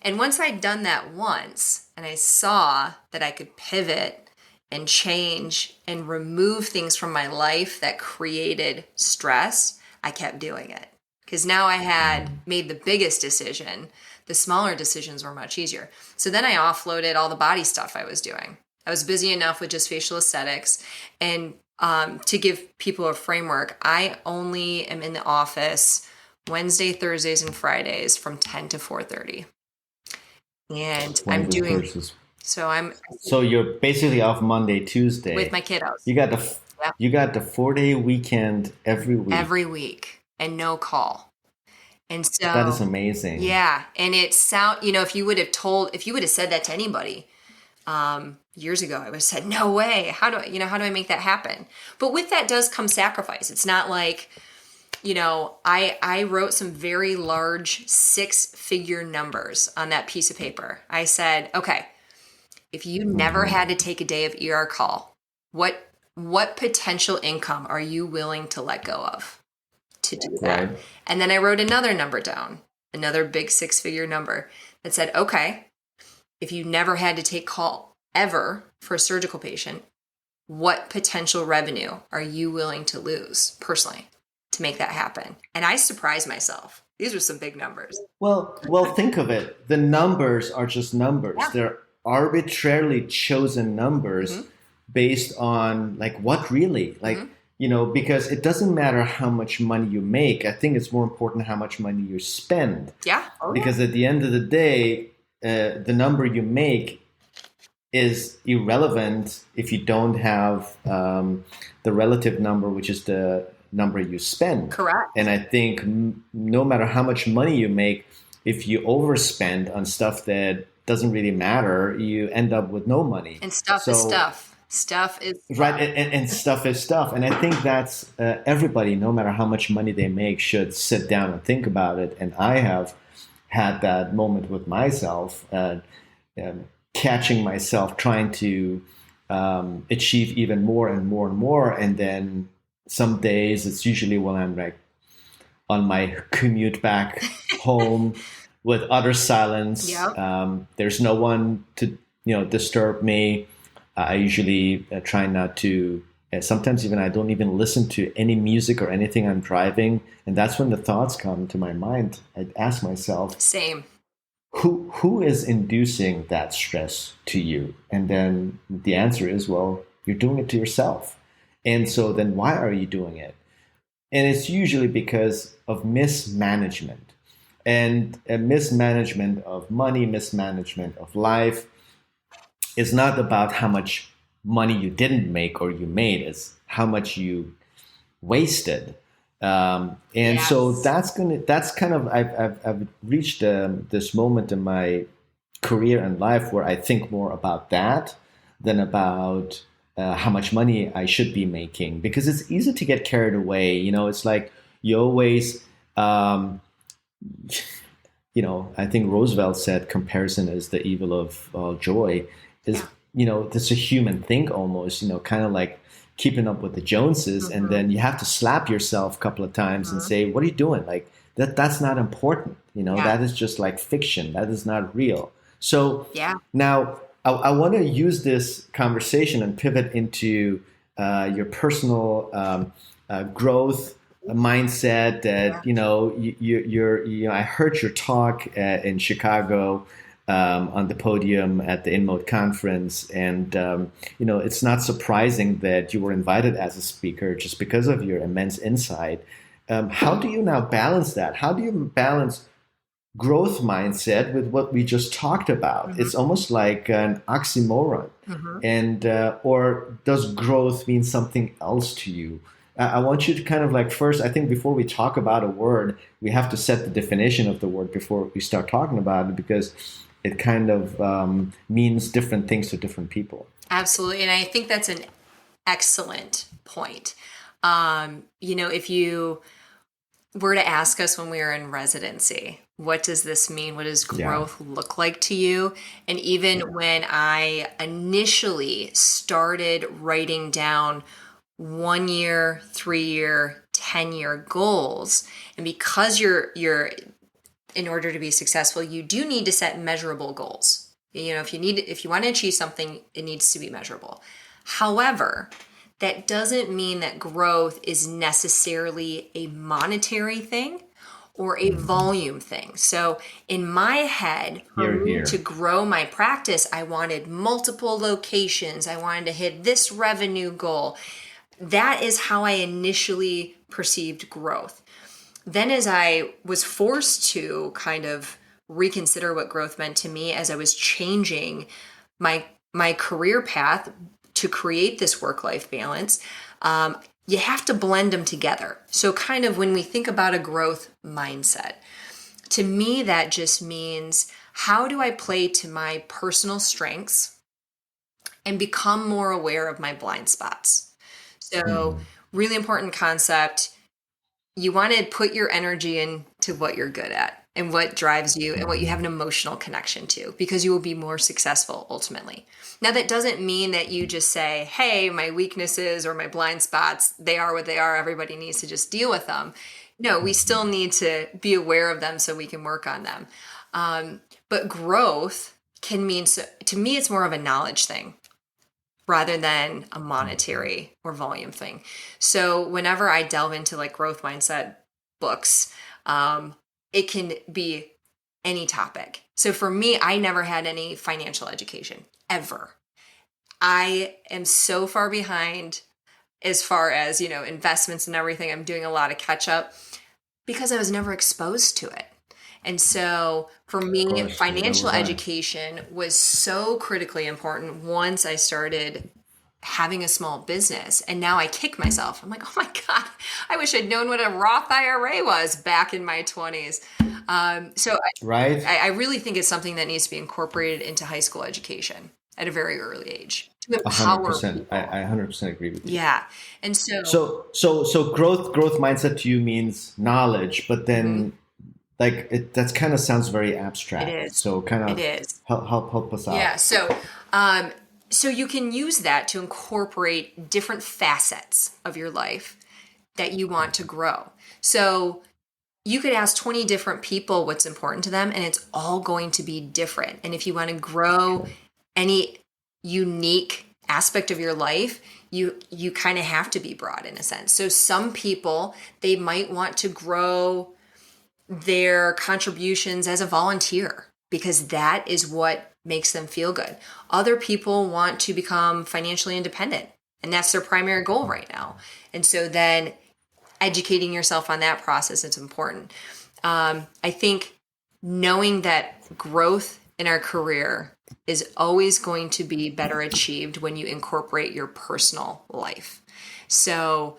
S2: And once I'd done that once, and I saw that I could pivot and change and remove things from my life that created stress, I kept doing it. Because now I had made the biggest decision. The smaller decisions were much easier. So then I offloaded all the body stuff I was doing. I was busy enough with just facial aesthetics. And to give people a framework, I only am in the office Wednesday, Thursdays, and Fridays from 10 to 4:30. And I'm doing so you're basically off Monday, Tuesday with my kiddos.
S1: You got the 4-day weekend every week,
S2: and no call. And so
S1: that is amazing.
S2: Yeah, and it if you would have said that to anybody years ago, I would have said, no way. How do I make that happen? But with that does come sacrifice. It's not like, I wrote some very large 6-figure numbers on that piece of paper. I said, okay, if you never had to take a day of ER call, what potential income are you willing to let go of to do that? Right. And then I wrote another number down, another big 6-figure number that said, okay, if you never had to take call ever for a surgical patient, what potential revenue are you willing to lose personally to make that happen? And I surprised myself. These were some big numbers.
S1: Well, think of it. The numbers are just numbers. Yeah. They're arbitrarily chosen numbers based on what really, because it doesn't matter how much money you make. I think it's more important how much money you spend.
S2: Yeah.
S1: Because at the end of the day, the number you make is irrelevant if you don't have the relative number, which is the number you spend.
S2: Correct.
S1: And I think no matter how much money you make, if you overspend on stuff that doesn't really matter, you end up with no money.
S2: And stuff is stuff. Stuff is stuff.
S1: Right, and stuff is stuff. And I think that's everybody, no matter how much money they make, should sit down and think about it. And I have had that moment with myself, catching myself trying to achieve even more and more and more. And then some days, it's usually when I'm on my commute back home with utter silence.
S2: Yep.
S1: There's no one to disturb me. I usually try not to. Sometimes even I don't even listen to any music or anything. I'm driving, and that's when the thoughts come to my mind. I ask myself,
S2: same.
S1: Who is inducing that stress to you? And then the answer is, well, you're doing it to yourself. And so then why are you doing it? And it's usually because of mismanagement, and a mismanagement of money, mismanagement of life. Is not about how much money you didn't make or you made, it's how much you wasted.
S2: Yes.
S1: So that's kind of, I've reached this moment in my career and life where I think more about that than about how much money I should be making, because it's easy to get carried away. It's like you always, um, I think Roosevelt said comparison is the evil of joy. Is
S2: Yeah.
S1: That's a human thing almost. Kind of like keeping up with the Joneses, and
S2: Hmm.
S1: then you have to slap yourself a couple of times and say, "What are you doing?" Like that's not important.
S2: Yeah.
S1: That is just like fiction. That is not real. So
S2: Yeah.
S1: now I want to use this conversation and pivot into your personal growth mindset.
S2: Yeah.
S1: That I heard your talk in Chicago on the podium at the InMode conference, and it's not surprising that you were invited as a speaker just because of your immense insight. How do you now balance that? How do you balance growth mindset with what we just talked about?
S2: Hmm.
S1: It's almost like an oxymoron.
S2: Hmm.
S1: And or does growth mean something else to you? I want you to kind of like, first, I think before we talk about a word, we have to set the definition of the word before we start talking about it, because it kind of means different things to different people.
S2: Absolutely. And I think that's an excellent point. If you were to ask us when we were in residency, what does this mean? What does
S1: Yeah.
S2: growth look like to you? And even when I initially started writing down 1 year, 3 year, 10 year goals, and because you're in order to be successful, you do need to set measurable goals. If you want to achieve something, it needs to be measurable. However, that doesn't mean that growth is necessarily a monetary thing or a volume thing. So, in my head, for
S1: Here,
S2: me to
S1: here.
S2: grow my practice, I wanted multiple locations. I wanted to hit this revenue goal. That is how I initially perceived growth. Then, as I was forced to kind of reconsider what growth meant to me as I was changing my career path to create this work-life balance, you have to blend them together. So, kind of when we think about a growth mindset, to me, that just means how do I play to my personal strengths and become more aware of my blind spots? So,
S1: Mhm.
S2: really important concept. You want to put your energy into what you're good at and what drives you and what you have an emotional connection to, because you will be more successful ultimately. Now, that doesn't mean that you just say, hey, my weaknesses or my blind spots, they are what they are. Everybody needs to just deal with them. No, we still need to be aware of them so we can work on them. But growth can mean, so, to me, it's more of a knowledge thing rather than a monetary or volume thing. So whenever I delve into like growth mindset books, um, it can be any topic. So for me, I never had any financial education ever. I am so far behind as far as, investments and everything. I'm doing a lot of catch up because I was never exposed to it. And so for
S1: Of
S2: me,
S1: course, neither
S2: financial
S1: was I.
S2: education was so critically important once I started having a small business. And now I kick myself. I'm like, oh my God, I wish I'd known what a Roth IRA was back in my 20s. So
S1: Right?
S2: I really think it's something that needs to be incorporated into high school education at a very early age to
S1: A hundred
S2: empower
S1: percent. I
S2: people.
S1: 100% agree with you.
S2: Yeah. And so,
S1: So growth mindset to you means knowledge, but
S2: mhm,
S1: then like that's kind of sounds very
S2: it
S1: abstract.
S2: is.
S1: So kind
S2: It
S1: of
S2: is.
S1: help us
S2: Yeah.
S1: out.
S2: Um, so you can use that to incorporate different facets of your life that you want to grow. So you could ask 20 different people what's important to them, and it's all going to be different. And if you want to grow any unique aspect of your life, you kind of have to be broad in a sense. So some people, they might want to grow their contributions as a volunteer because that is what makes them feel good. Other people want to become financially independent, and that's their primary goal right now. And so then educating yourself on that process is important. I think knowing that growth in our career is always going to be better achieved when you incorporate your personal life. So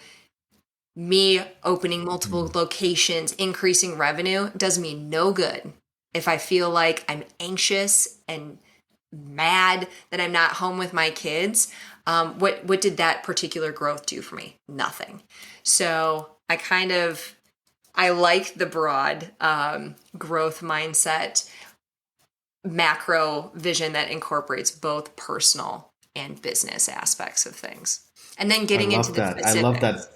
S2: me opening multiple
S1: Mhm.
S2: locations, increasing revenue does me no good if I feel like I'm anxious and mad that I'm not home with my kids. What did that particular growth do for me? Nothing. So I like the broad growth mindset, macro vision that incorporates both personal and business aspects of things. And then
S1: I
S2: getting into
S1: love
S2: the
S1: that. I
S2: specifics.
S1: love that.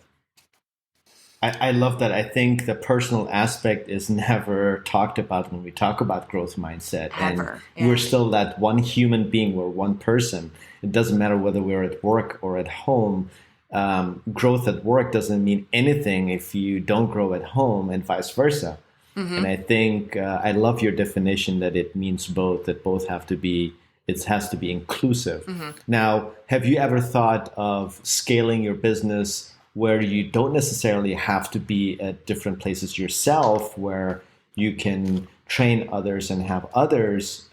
S1: I love that. I think the personal aspect is never talked about when we talk about growth mindset. And
S2: Ever. Yeah.
S1: we're still that one human being, we're one person. It doesn't matter whether we're at work or at home. Growth at work doesn't mean anything if you don't grow at home, and vice versa. And I think I love your definition that it means both, that both have to be, it has to be inclusive. Now, have you ever thought of scaling your business where you don't necessarily have to be at different places yourself, where you can train others and have others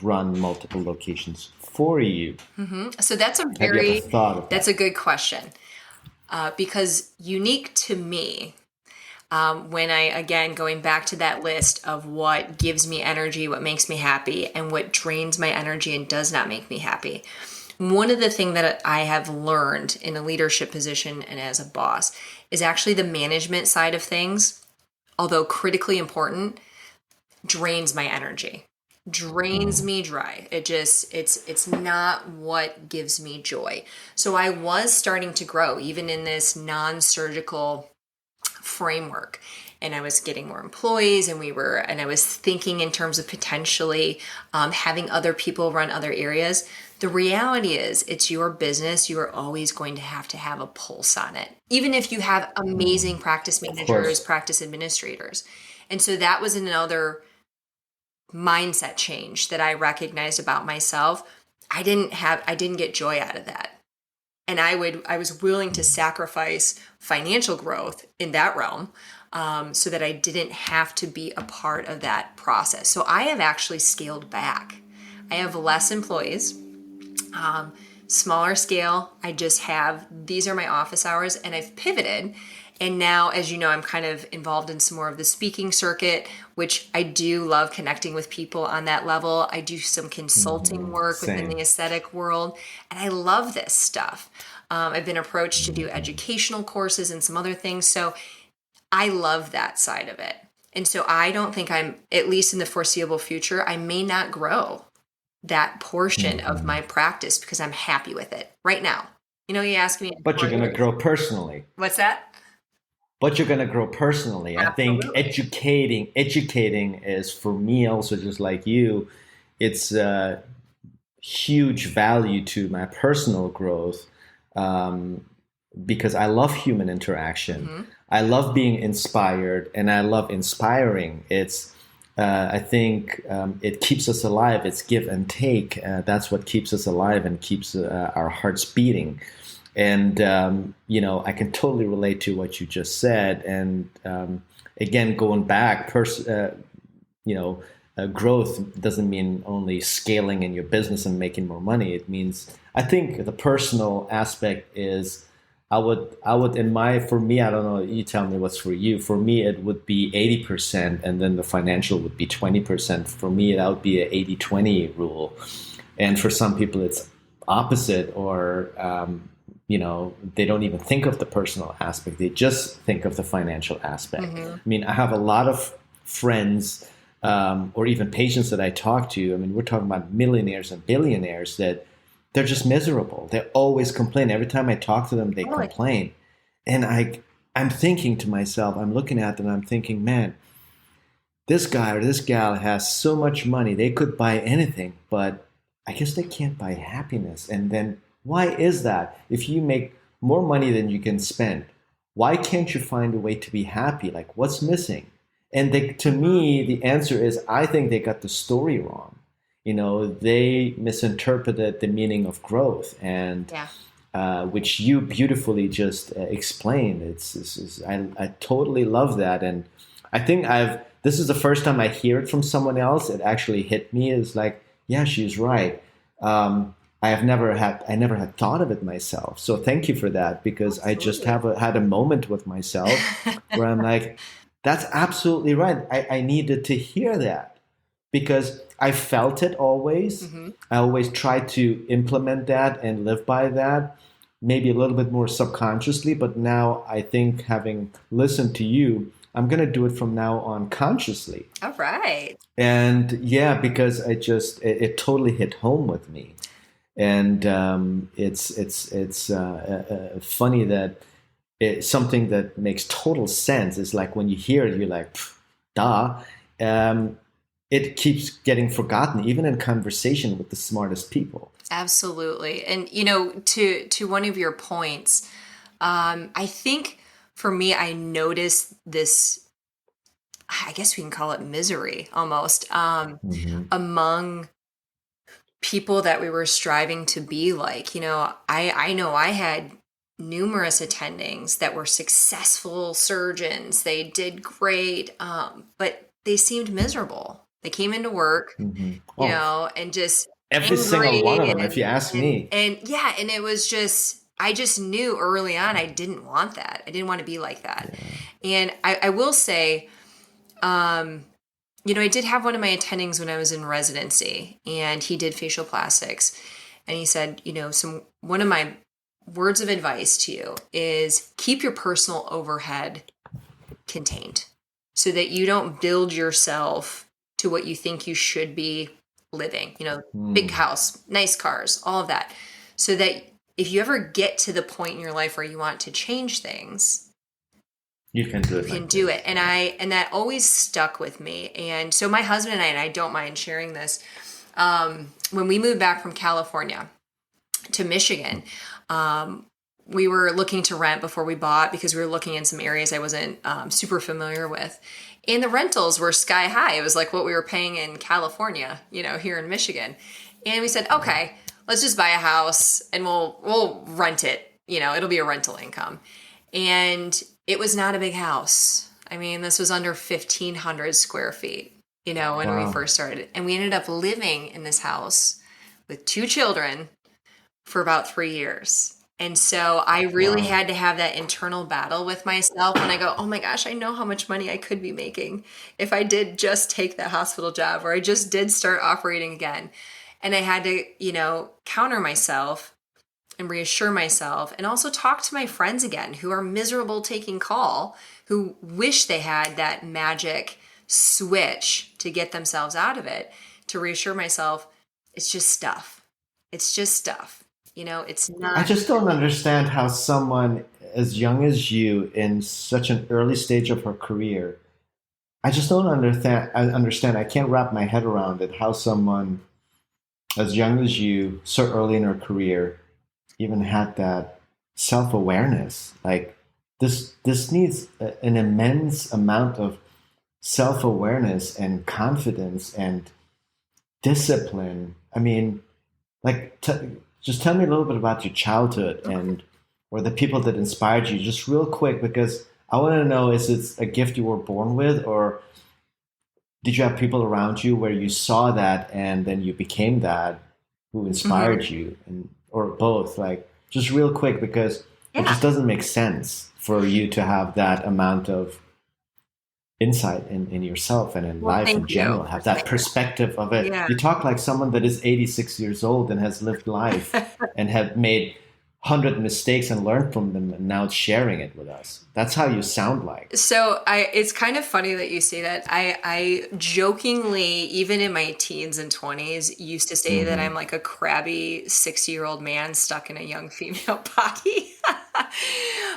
S1: run multiple locations for you?
S2: So that's
S1: Have you ever thought of
S2: that's
S1: that?
S2: a good question. Because unique to me, when again, going back to that list of what gives me energy, what makes me happy, and what drains my energy and does not make me happy. One of the things that I have learned in a leadership position and as a boss is actually the management side of things, although critically important, drains my energy, drains me dry. It's not what gives me joy. So I was starting to grow even in this non-surgical framework, and I was getting more employees, and I was thinking in terms of potentially having other people run other areas. The reality is, it's your business. You are always going to have a pulse on it, even if you have amazing practice managers, practice administrators. And so that was another mindset change that I recognized about myself. I didn't get joy out of that. And I was willing to sacrifice financial growth in that realm, so that I didn't have to be a part of that process. So I have actually scaled back. I have less employees, smaller scale. These are my office hours, and I've pivoted. And now, as you know, I'm kind of involved in some more of the speaking circuit, which I do love connecting with people on that level. I do some consulting work within the aesthetic world, and I love this stuff. I've been approached to do educational courses and some other things. So I love that side of it. And so I don't think at least in the foreseeable future, I may not grow that portion of my practice because I'm happy with it right now. You ask me.
S1: But you're going to grow personally.
S2: What's that?
S1: But you're going to grow personally.
S2: Absolutely.
S1: I think educating is, for me also, just like you, it's huge value to my personal growth, because I love human interaction. I love being inspired, and I love inspiring. I think it keeps us alive. It's give and take. That's what keeps us alive and keeps our hearts beating. And, I can totally relate to what you just said. And again, going back, growth doesn't mean only scaling in your business and making more money. It means, I think the personal aspect is, for me, I don't know, you tell me what's for you. For me, it would be 80%, and then the financial would be 20%. For me, that would be an 80-20 rule. And for some people, it's opposite, or, they don't even think of the personal aspect. They just think of the financial aspect. I mean, I have a lot of friends, or even patients that I talk to. I mean, we're talking about millionaires and billionaires that they're just miserable. They always complain. Every time I talk to them, they complain. And I'm thinking to myself, I'm looking at them, I'm thinking, man, this guy or this gal has so much money. They could buy anything, but I guess they can't buy happiness. And then why is that? If you make more money than you can spend, why can't you find a way to be happy? Like, what's missing? And to me, the answer is, I think they got the story wrong. They misinterpreted the meaning of growth, and which you beautifully just explained. I totally love that, and I think this is the first time I hear it from someone else. It actually hit me. It's like, yeah, she's right. I never had thought of it myself. So thank you for that, because I just had a moment with myself where I'm like, that's absolutely right. I needed to hear that, because I felt it always.
S2: Hmm.
S1: I always tried to implement that and live by that, maybe a little bit more subconsciously. But now I think, having listened to you, I'm going to do it from now on consciously.
S2: All right.
S1: And yeah, because it totally hit home with me. And it's funny that something that makes total sense is like when you hear it, you're like, "Pff, duh." Um, it keeps getting forgotten, even in conversation with the smartest people.
S2: Absolutely. And to one of your points, I think for me, I noticed this, I guess we can call it misery almost,
S1: Hmm.
S2: among people that we were striving to be like. I know I had numerous attendings that were successful surgeons. They did great, but they seemed miserable. They came into work,
S1: Hmm. Oh,
S2: and just
S1: every single one of
S2: angry
S1: them, if you ask me.
S2: and yeah, and it was just, I just knew early on I didn't want that. I didn't want to be like that.
S1: Yeah.
S2: And I will say, um, I did have one of my attendings when I was in residency, and he did facial plastics. And he said, one of my words of advice to you is keep your personal overhead contained so that you don't build yourself to what you think you should be living, big
S1: Hmm.
S2: house, nice cars, all of that. So that if you ever get to the point in your life where you want to change things,
S1: You can do
S2: you
S1: it
S2: can
S1: like
S2: do it.
S1: this.
S2: And
S1: Yeah.
S2: and that always stuck with me. And so my husband and I don't mind sharing this, when we moved back from California to Michigan, um, we were looking to rent before we bought because we were looking in some areas I wasn't super familiar with. And the rentals were sky high. It was like what we were paying in California, here in Michigan. And we said, okay, let's just buy a house and we'll rent it. It'll be a rental income. And it was not a big house. I mean, this was under 1,500 square feet, when we
S1: Wow.
S2: first started. And we ended up living in this house with two children for about 3 years. And so I really
S1: Wow.
S2: had to have that internal battle with myself when I go, oh my gosh, I know how much money I could be making if I did just take that hospital job or I just did start operating again. And I had to, counter myself and reassure myself and also talk to my friends again who are miserable taking call, who wish they had that magic switch to get themselves out of it, to reassure myself it's just stuff. It's just stuff. It's
S1: I
S2: not.
S1: just don't understand how someone as young as you, in such an early stage of her career, I just don't understand. I understand. I can't wrap my head around it. How someone as young as you, so early in her career, even had that self awareness. Like this needs an immense amount of self awareness and confidence and discipline. I mean, like, just tell me a little bit about your childhood and or the people that inspired you, just real quick, because I want to know: is it a gift you were born with, or did you have people around you where you saw that and then you became that who
S2: Mhm.
S1: inspired you, and or both? Like, just real quick, because it
S2: Yeah.
S1: just doesn't make sense for you to have that amount of insight in yourself and in
S2: Well,
S1: life
S2: thank
S1: in
S2: you
S1: general,
S2: for
S1: have that
S2: saying
S1: perspective of
S2: that.
S1: it.
S2: Yeah.
S1: You talk like someone that is 86 years old and has lived life and have made 100 mistakes and learned from them, and now sharing it with us. That's how you sound like.
S2: So it's kind of funny that you say that. I jokingly, even in my teens and 20s, used to say that I'm
S1: Hmm.
S2: like a crabby 60-year-old man stuck in a young female body.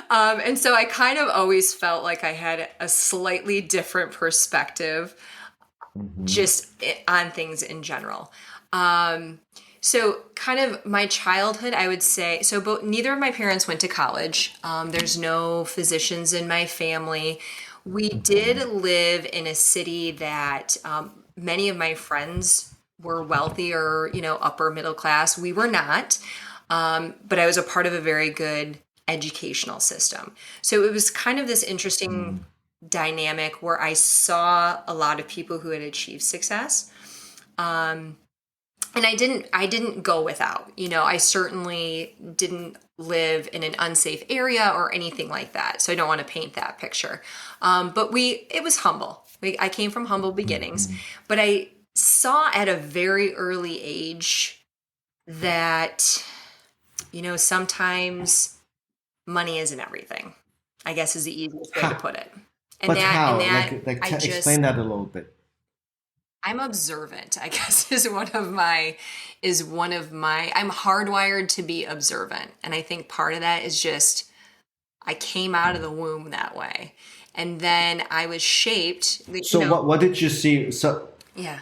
S2: And so I kind of always felt like I had a slightly different perspective
S1: Hmm.
S2: just on things in general. Um, so kind of my childhood, I would say, so both neither of my parents went to college. There's no physicians in my family. We did
S1: Hmm.
S2: live in a city that many of my friends were wealthy or, upper middle class. We were not, but I was a part of a very good educational system. So it was kind of this interesting dynamic where I saw a lot of people who had achieved success. Um, and I didn't go without. I certainly didn't live in an unsafe area or anything like that. So I don't want to paint that picture. But it was humble. I came from humble beginnings,
S1: Hmm.
S2: but I saw at a very early age that, sometimes money isn't everything, I guess is the easiest way to
S1: Ha,
S2: put it. And
S1: but
S2: that, and
S1: how?
S2: that I
S1: Explain
S2: just,
S1: that a little bit.
S2: I'm observant, I guess is one of my, I'm hardwired to be observant. And I think part of that is just, I came out of the womb that way. And then I was shaped,
S1: So what did you see?
S2: yeah.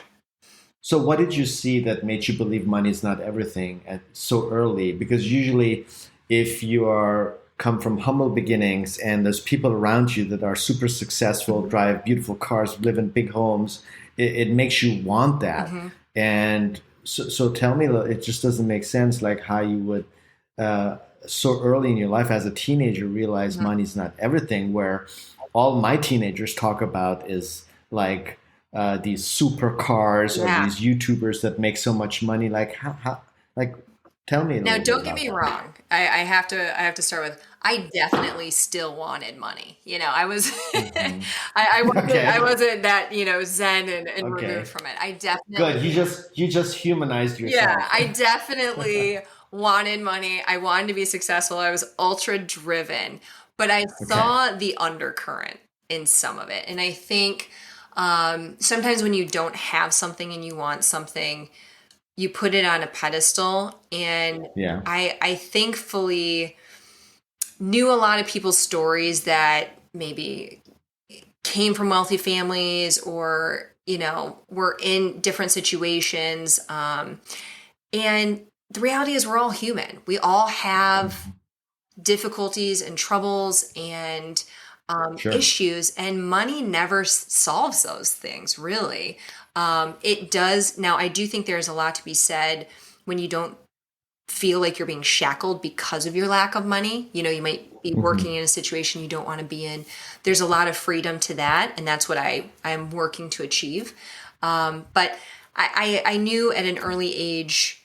S1: So what did you see that made you believe money is not everything at so early? Because usually, if you are come from humble beginnings and there's people around you that are super successful, drive beautiful cars, live in big homes, it makes you want that.
S2: hmm
S1: And so tell me, it just doesn't make sense, like how you would uh, so early in your life as a teenager realize
S2: hmm
S1: money's not everything. Where all my teenagers talk about is like these supercars or
S2: Yeah.
S1: these YouTubers that make so much money. Like how like tell me a
S2: Now,
S1: little bit
S2: don't get
S1: about
S2: me
S1: that.
S2: wrong. I have to start with, I definitely still wanted money. I was
S1: Hmm.
S2: I
S1: Okay,
S2: wasn't that, zen and removed
S1: okay,
S2: from it. I
S1: good.
S2: definitely
S1: You just humanized
S2: Yeah,
S1: yourself.
S2: I definitely wanted money. I wanted to be successful. I was ultra driven, but I
S1: Okay.
S2: saw the undercurrent in some of it. And I think sometimes when you don't have something and you want something, you put it on a pedestal. And
S1: Yeah.
S2: I thankfully knew a lot of people's stories that maybe came from wealthy families or, were in different situations. And the reality is, we're all human. We all have
S1: Mhm.
S2: difficulties and troubles and
S1: Sure.
S2: issues, and money never solves those things, really. It does. Now, I do think there's a lot to be said when you don't feel like you're being shackled because of your lack of money. You might be
S1: Hmm.
S2: working in a situation you don't want to be in. There's a lot of freedom to that, and that's what I'm working to achieve. But I knew at an early age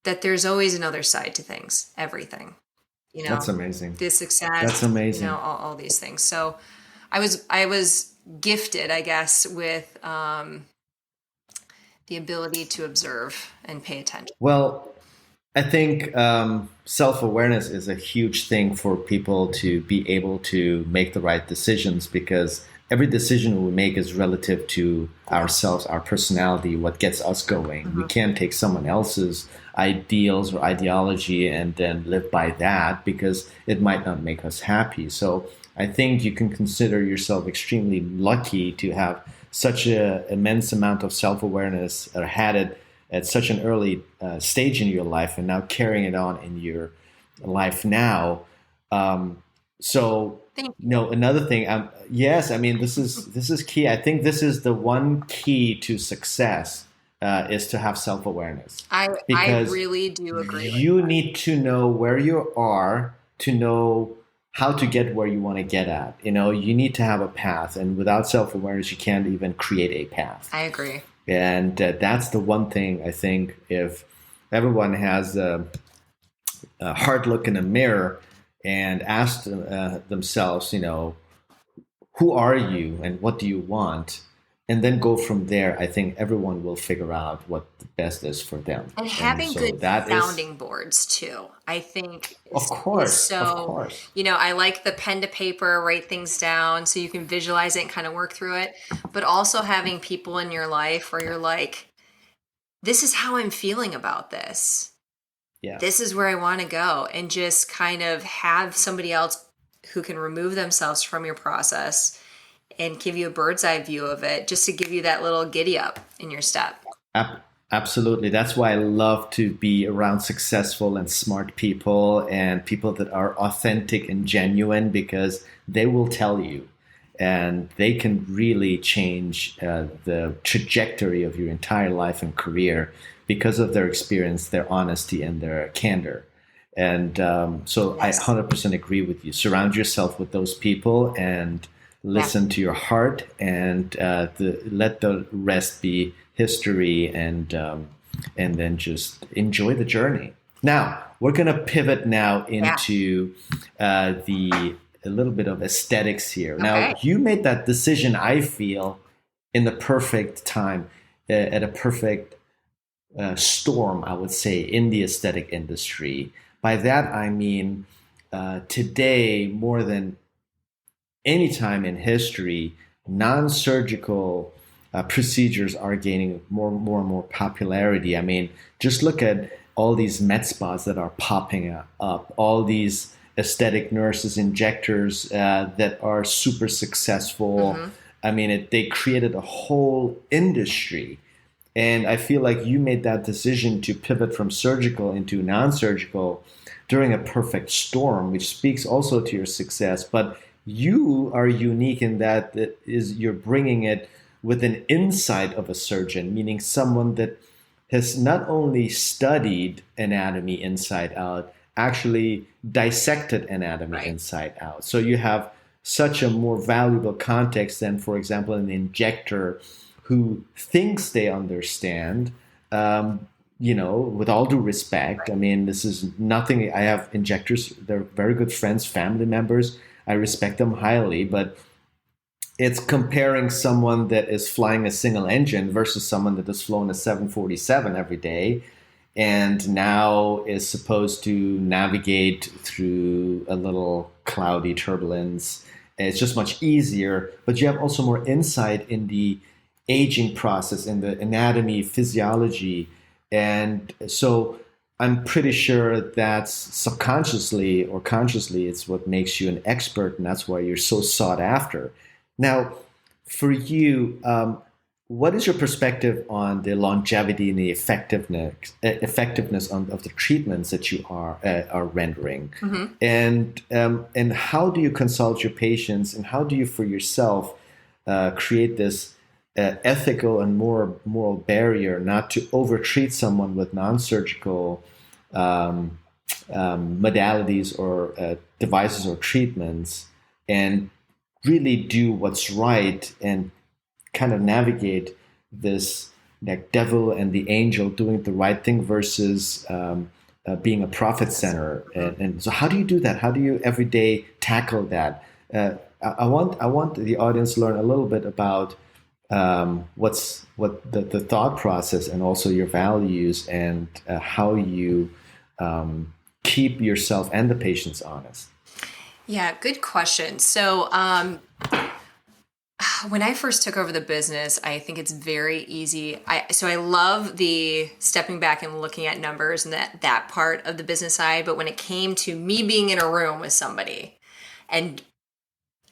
S2: that there's always another side to things, everything, you
S1: That's
S2: know,
S1: amazing.
S2: the
S1: That's
S2: success,
S1: amazing.
S2: all these things. So I was gifted, I guess, with the ability to observe and pay attention.
S1: Well, I think self awareness is a huge thing for people to be able to make the right decisions because every decision we make is relative to ourselves, our personality, what gets us going. We
S2: Mhm.
S1: can't take someone else's ideals or ideology and then live by that because it might not make us happy. So I think you can consider yourself extremely lucky to have such an immense amount of self awareness or had it at such an early stage in your life and now carrying it on in your life now. Um, so,
S2: Thank you.
S1: another thing. Yes, I mean this is key. I think this is the one key to success is to have self awareness
S2: I
S1: because
S2: really do agree with
S1: you
S2: that.
S1: need to know where you are to know how to get where you want to get at. You need to have a path, and without self awareness, you can't even create a path.
S2: I agree.
S1: And that's the one thing I think if everyone has a hard look in a mirror and ask themselves, who are you and what do you want? And then go from there, I think everyone will figure out what the best is for them.
S2: And
S1: And
S2: having
S1: so
S2: good
S1: that is,
S2: sounding boards too, I think
S1: of
S2: is
S1: course, of
S2: so,
S1: course.
S2: I like the pen to paper, write things down so you can visualize it and kind of work through it. But also having people in your life where you're like, this is how I'm feeling about this. This
S1: Yes.
S2: is where I want to go. And just kind of have somebody else who can remove themselves from your process and give you a bird's eye view of it, just to give you that little giddy up in your step.
S1: Absolutely. That's why I love to be around successful and smart people and people that are authentic and genuine because they will tell you and they can really change the trajectory of your entire life and career because of their experience, their honesty, and their candor. And so I
S2: Yes.
S1: 100% agree with you. Surround yourself with those people and
S2: Yeah.
S1: listen to your heart and let the rest be history and then just enjoy the journey. Now we're gonna pivot now
S2: Yeah.
S1: into the a little bit of aesthetics here. Now
S2: Okay.
S1: you made that decision, I feel, in the perfect time. at a perfect storm, I would say, in the aesthetic industry. By that, I mean today, more than any time in history, non-surgical procedures are gaining more and more popularity. I mean, just look at all these med spas that are popping up, all these aesthetic nurses, injectors that are super successful.
S2: Mm-hmm.
S1: I mean, they created a whole industry. And I feel like you made that decision to pivot from surgical into non-surgical during a perfect storm, which speaks also to your success. But you are unique in that you're bringing it with an insight of a surgeon, meaning someone that has not only studied anatomy inside out, actually dissected anatomy
S2: Right.
S1: inside out. So you have such a more valuable context than, for example, an injector who thinks they understand. With all due respect, I mean, this is nothing. I have injectors, they're very good friends, family members. I respect them highly, but it's comparing someone that is flying a single engine versus someone that has flown a 747 every day and now is supposed to navigate through a little cloudy turbulence. It's just much easier, but you have also more insight in the aging process, in the anatomy, physiology. And so I'm pretty sure that's subconsciously or consciously, it's what makes you an expert, and that's why you're so sought after. Now, for you, what is your perspective on the longevity and the effectiveness of the treatments that you are rendering,
S2: Mm-hmm.
S1: and how do you consult your patients, and how do you for yourself create this ethical and moral barrier not to overtreat someone with non-surgical modalities or devices or treatments, and really do what's right and kind of navigate this like devil and the angel doing the right thing versus being a profit center. And so how do you do that? How do you every day tackle that? I want the audience to learn a little bit about what the thought process and also your values, and how you keep yourself and the patients honest.
S2: Yeah, good question. So, when I first took over the business, I think it's very easy. I love the stepping back and looking at numbers and that part of the business side. But when it came to me being in a room with somebody and,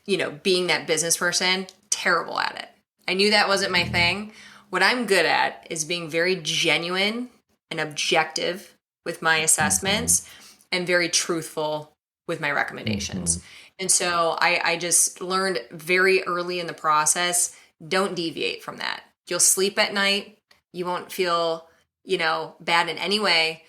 S2: being that business person, terrible at it. I knew that wasn't my thing. What I'm good at is being very genuine and objective with my assessments and very truthful with my recommendations.
S1: Mm-hmm.
S2: And so I just learned very early in the process, don't deviate from that. You'll sleep at night. You won't feel, bad in any way.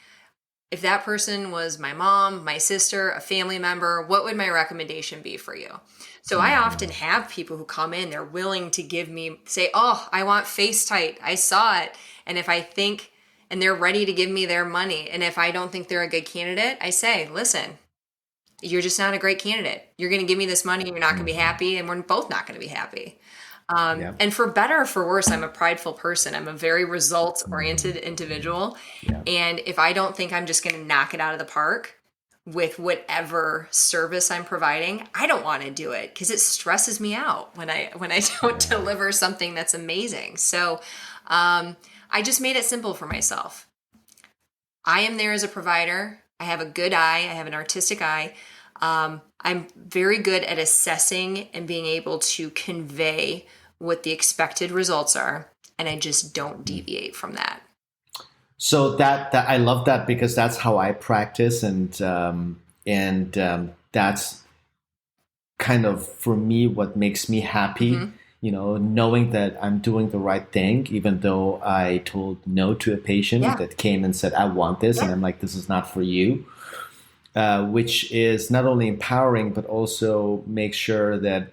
S2: If that person was my mom, my sister, a family member, what would my recommendation be for you? So I often have people who come in, they're willing to say, oh, I want Face Tight. I saw it. And if I think, and they're ready to give me their money. And if I don't think they're a good candidate, I say, listen, you're just not a great candidate. You're going to give me this money. You're not going to be happy. And we're both not going to be happy.
S1: Yeah.
S2: And for better or for worse, I'm a prideful person. I'm a very results oriented individual.
S1: Yeah.
S2: And if I don't think I'm just going to knock it out of the park with whatever service I'm providing, I don't want to do it because it stresses me out when I don't deliver something that's amazing. So I just made it simple for myself. I am there as a provider. I have a good eye. I have an artistic eye. I'm very good at assessing and being able to convey what the expected results are, and I just don't deviate from that.
S1: So that I love that, because that's how I practice, and that's kind of for me what makes me happy. Mm-hmm. Knowing that I'm doing the right thing, even though I told no to a patient that came and said, I want this, and I'm like, this is not for you. Which is not only empowering, but also make sure that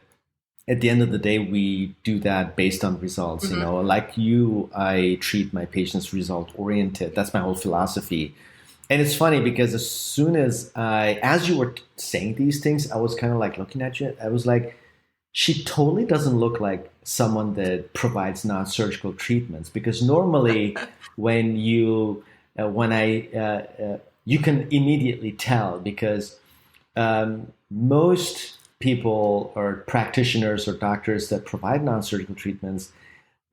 S1: at the end of the day, we do that based on results.
S2: Mm-hmm.
S1: Like you, I treat my patients result oriented. That's my whole philosophy. And it's funny because as soon as you were saying these things, I was kind of like looking at you. I was like, she totally doesn't look like someone that provides non-surgical treatments because normally when you when I you can immediately tell because most people or practitioners or doctors that provide non-surgical treatments,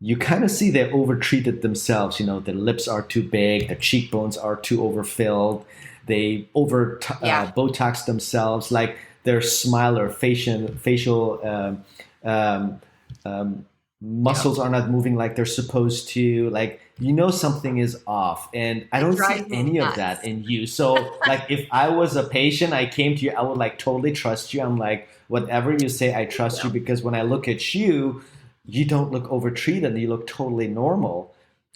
S1: you kind of see they overtreated themselves. You know, the lips are too big, the cheekbones are too overfilled, they over
S2: Yeah.
S1: Botox themselves, like their smile or facial um, um,
S2: Yep.
S1: muscles are not moving like they're supposed to. Like, you know, something is off. And I
S2: It
S1: don't
S2: drives
S1: see
S2: me
S1: any of that
S2: nuts.
S1: in you. So, like, if I was a patient, I came to you, I would like totally trust you. I'm like, whatever you say, I
S2: Thank
S1: trust you
S2: you.
S1: because when I look at you, you don't look overtreated. You look totally normal.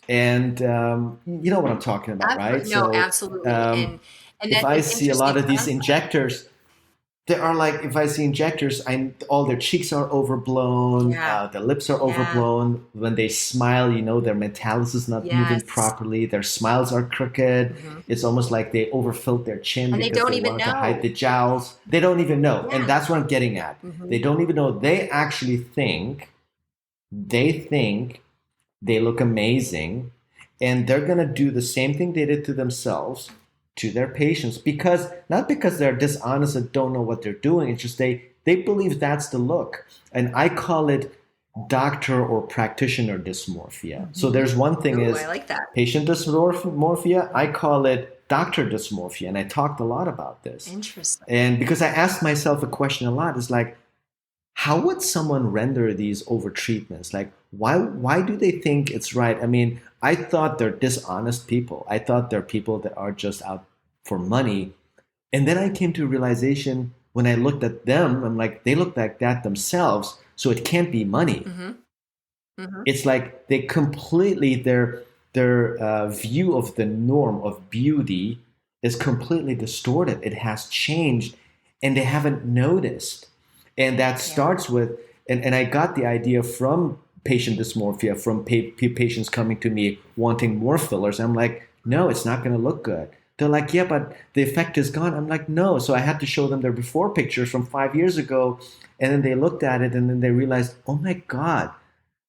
S1: And you know what I'm talking about, right?
S2: No,
S1: So,
S2: absolutely.
S1: um,
S2: And
S1: if
S2: that's
S1: I
S2: an
S1: see a lot
S2: interesting
S1: of these
S2: concept.
S1: injectors, there are like if I see injectors, I all their cheeks are overblown,
S2: Yeah.
S1: the lips are
S2: Yeah.
S1: overblown. When they smile, you know their metalis is not moving
S2: Yes.
S1: properly. Their smiles are crooked.
S2: Hmm.
S1: It's almost like they overfilled their chin
S2: And they
S1: because
S2: don't
S1: they
S2: even
S1: wanted to hide
S2: know.
S1: the jowls. They don't even know, and
S2: Yeah.
S1: that's what I'm getting at.
S2: Hmm.
S1: They don't even know. They actually think they look amazing, and they're going to do the same thing they did to themselves to their patients because not because they're dishonest and don't know what they're doing. It's just they believe that's the look, and I call it doctor or practitioner dysmorphia. So
S2: Hmm.
S1: there's one thing
S2: Ooh, I
S1: is
S2: like that.
S1: patient dysmorphia. I call it doctor dysmorphia, and I talked a lot about this.
S2: Interesting.
S1: And because I asked myself a question a lot, is like, how would someone render these over treatments? Like, why do they think it's right? I mean, I thought they're dishonest people. I thought they're people that are just out for money. And then I came to a realization when I looked at them, I'm like, they look like that themselves, so it can't be money.
S2: Hmm. Hmm.
S1: It's like they completely their view of the norm of beauty is completely distorted. It has changed, and they haven't noticed. And that
S2: Yeah.
S1: starts with, and I got the idea from patient dysmorphia, from patients coming to me wanting more fillers. I'm like, no, it's not going to look good. They're like, yeah, but the effect is gone. I'm like, no. So I had to show them their before pictures from 5 years ago. And then they looked at it and then they realized, oh my God,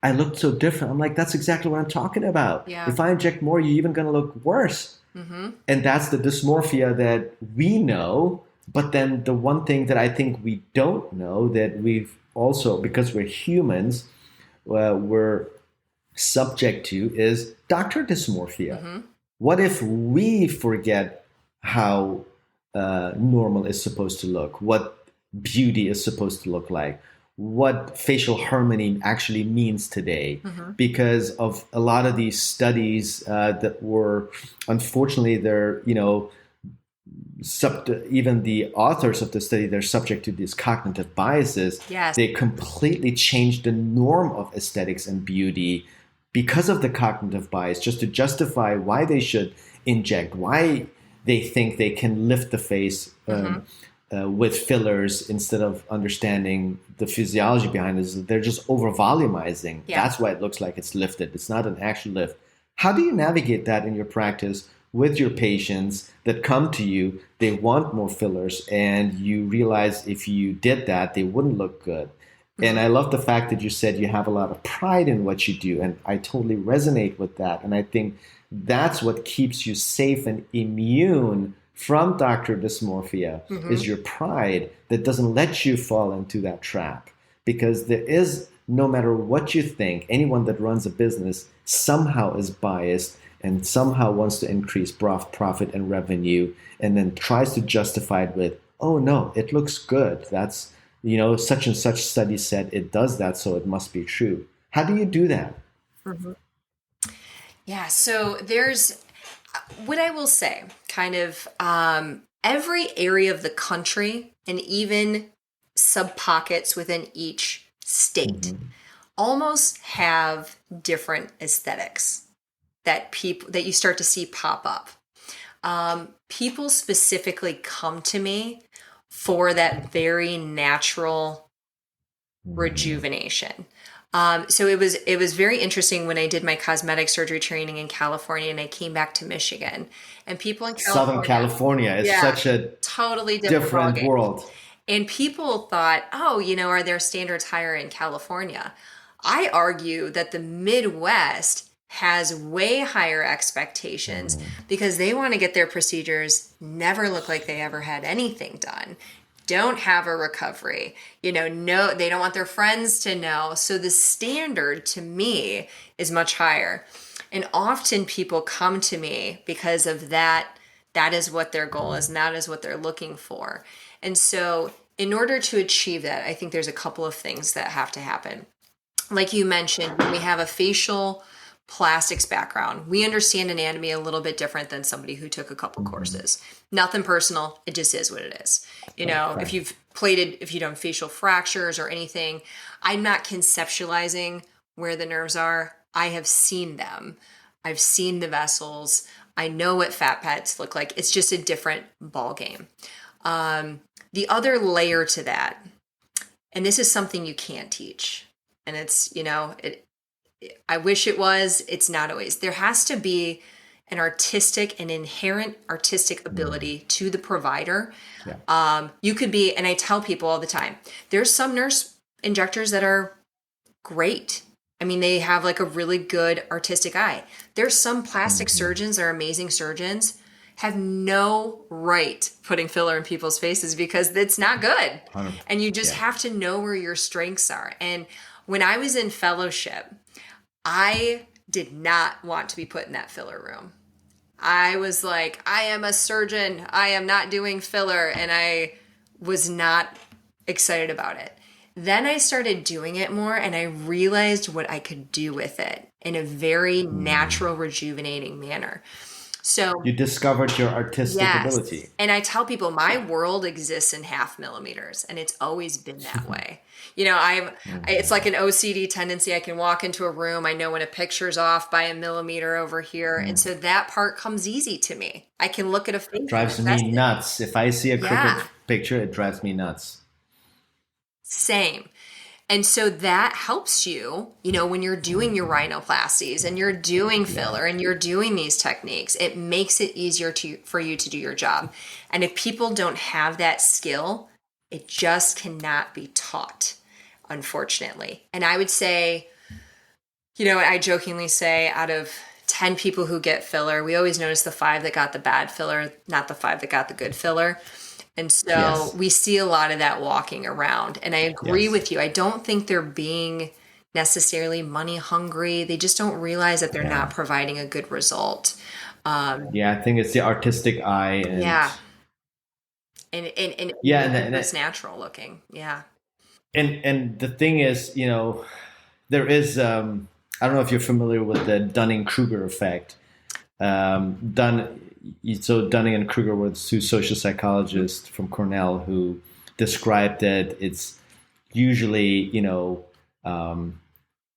S1: I looked so different. I'm like, that's exactly what I'm talking about.
S2: Yeah.
S1: If I inject more, you're even going to look worse.
S2: Hmm.
S1: And that's the dysmorphia that we know. But then the one thing that I think we don't know that we've also, because we're humans, we're subject to is doctor dysmorphia.
S2: Hmm.
S1: What if we forget how normal is supposed to look, what beauty is supposed to look like, what facial harmony actually means today?
S2: Hmm.
S1: Because of a lot of these studies that were, unfortunately, they're, you know, even the authors of the study, they're subject to these cognitive biases.
S2: Yes.
S1: They completely changed the norm of aesthetics and beauty because of the cognitive bias, just to justify why they should inject, why they think they can lift the face
S2: Hmm.
S1: with fillers instead of understanding the physiology behind it. They're just over volumizing.
S2: Yeah.
S1: That's why it looks like it's lifted. It's not an actual lift. How do you navigate that in your practice with your patients that come to you? They want more fillers, and you realize if you did that, they wouldn't look good. And
S2: Hmm.
S1: I love the fact that you said you have a lot of pride in what you do. And I totally resonate with that. And I think that's what keeps you safe and immune from Dr. Dysmorphia
S2: Hmm.
S1: is your pride that doesn't let you fall into that trap. Because there is, no matter what you think, anyone that runs a business somehow is biased and somehow wants to increase profit and revenue and then tries to justify it with, oh no, it looks good. That's, you know, such and such study said it does that, so it must be true. How do you do that?
S2: Hmm. Yeah. So there's what I will say, kind of every area of the country and even sub pockets within each state
S1: Mm-hmm.
S2: almost have different aesthetics that people that you start to see pop up. People specifically come to me for that very natural
S1: Mm-hmm.
S2: rejuvenation. So it was very interesting when I did my cosmetic surgery training in California and I came back to Michigan, and people in
S1: Southern
S2: California,
S1: California is
S2: yeah,
S1: such a
S2: totally different
S1: different
S2: ballgame.
S1: world.
S2: And people thought, oh, are their standards higher in California? I argue that the Midwest has way higher expectations because they want to get their procedures never look like they ever had anything done. Don't have a recovery, no, they don't want their friends to know. So the standard to me is much higher. And often people come to me because of that. That is what their goal is, and that is what they're looking for. And so in order to achieve that, I think there's a couple of things that have to happen. Like you mentioned, when we have a facial plastics background, we understand anatomy a little bit different than somebody who took a couple courses. Nothing personal. It just is what it is.
S1: Right.
S2: If you've done facial fractures or anything, I'm not conceptualizing where the nerves are. I have seen them. I've seen the vessels. I know what fat pads look like. It's just a different ball game. The other layer to that, and this is something you can't teach, and it's, I wish it was, it's not always. There has to be an inherent artistic ability to the provider.
S1: Yeah.
S2: You could be, and I tell people all the time, there's some nurse injectors that are great. I mean, they have like a really good artistic eye. There's some plastic surgeons that are amazing surgeons, have no right putting filler in people's faces because it's not good.
S1: 100%.
S2: And you just have to know where your strengths are. And when I was in fellowship, I did not want to be put in that filler room. I was like, I am a surgeon. I am not doing filler. And I was not excited about it. Then I started doing it more and I realized what I could do with it in a very natural, rejuvenating manner. So
S1: you discovered your artistic ability.
S2: And I tell people my world exists in 0.5 millimeters and it's always been that way. It's like an OCD tendency. I can walk into a room. I know when a picture's off by a millimeter over here. And so that part comes easy to me. I can look at a face.
S1: Drives me nuts. If I see a crooked picture, it drives me nuts.
S2: Same. And so that helps you, when you're doing your rhinoplasties and you're doing filler and you're doing these techniques, it makes it easier for you to do your job. And if people don't have that skill, it just cannot be taught, unfortunately. And I would say, I jokingly say out of 10 people who get filler, we always notice the 5 that got the bad filler, not the 5 that got the good filler. And so we see a lot of that walking around. And I agree with you. I don't think they're being necessarily money hungry. They just don't realize that they're not providing a good result.
S1: I think it's the artistic eye. And
S2: And it's natural looking. Yeah.
S1: And the thing is, there is, I don't know if you're familiar with the Dunning-Kruger effect. Dunning and Kruger were two social psychologists from Cornell who described that it's usually,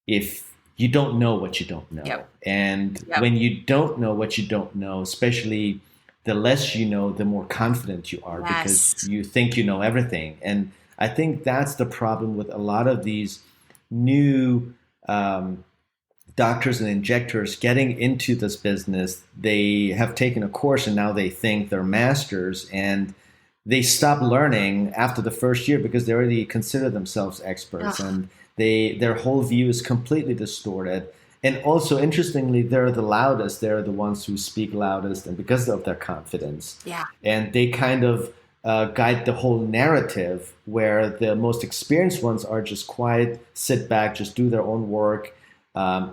S1: if you don't know what you don't know. And when you don't know what you don't know, especially the less you know, the more confident you are because you think you know everything. And I think that's the problem with a lot of these new doctors and injectors getting into this business. They have taken a course and now they think they're masters, and they stop learning after the first year because they already consider themselves experts, and their whole view is completely distorted. And also, interestingly, they're the loudest. They're the ones who speak loudest, and because of their confidence. And they kind of guide the whole narrative, where the most experienced ones are just quiet, sit back, just do their own work.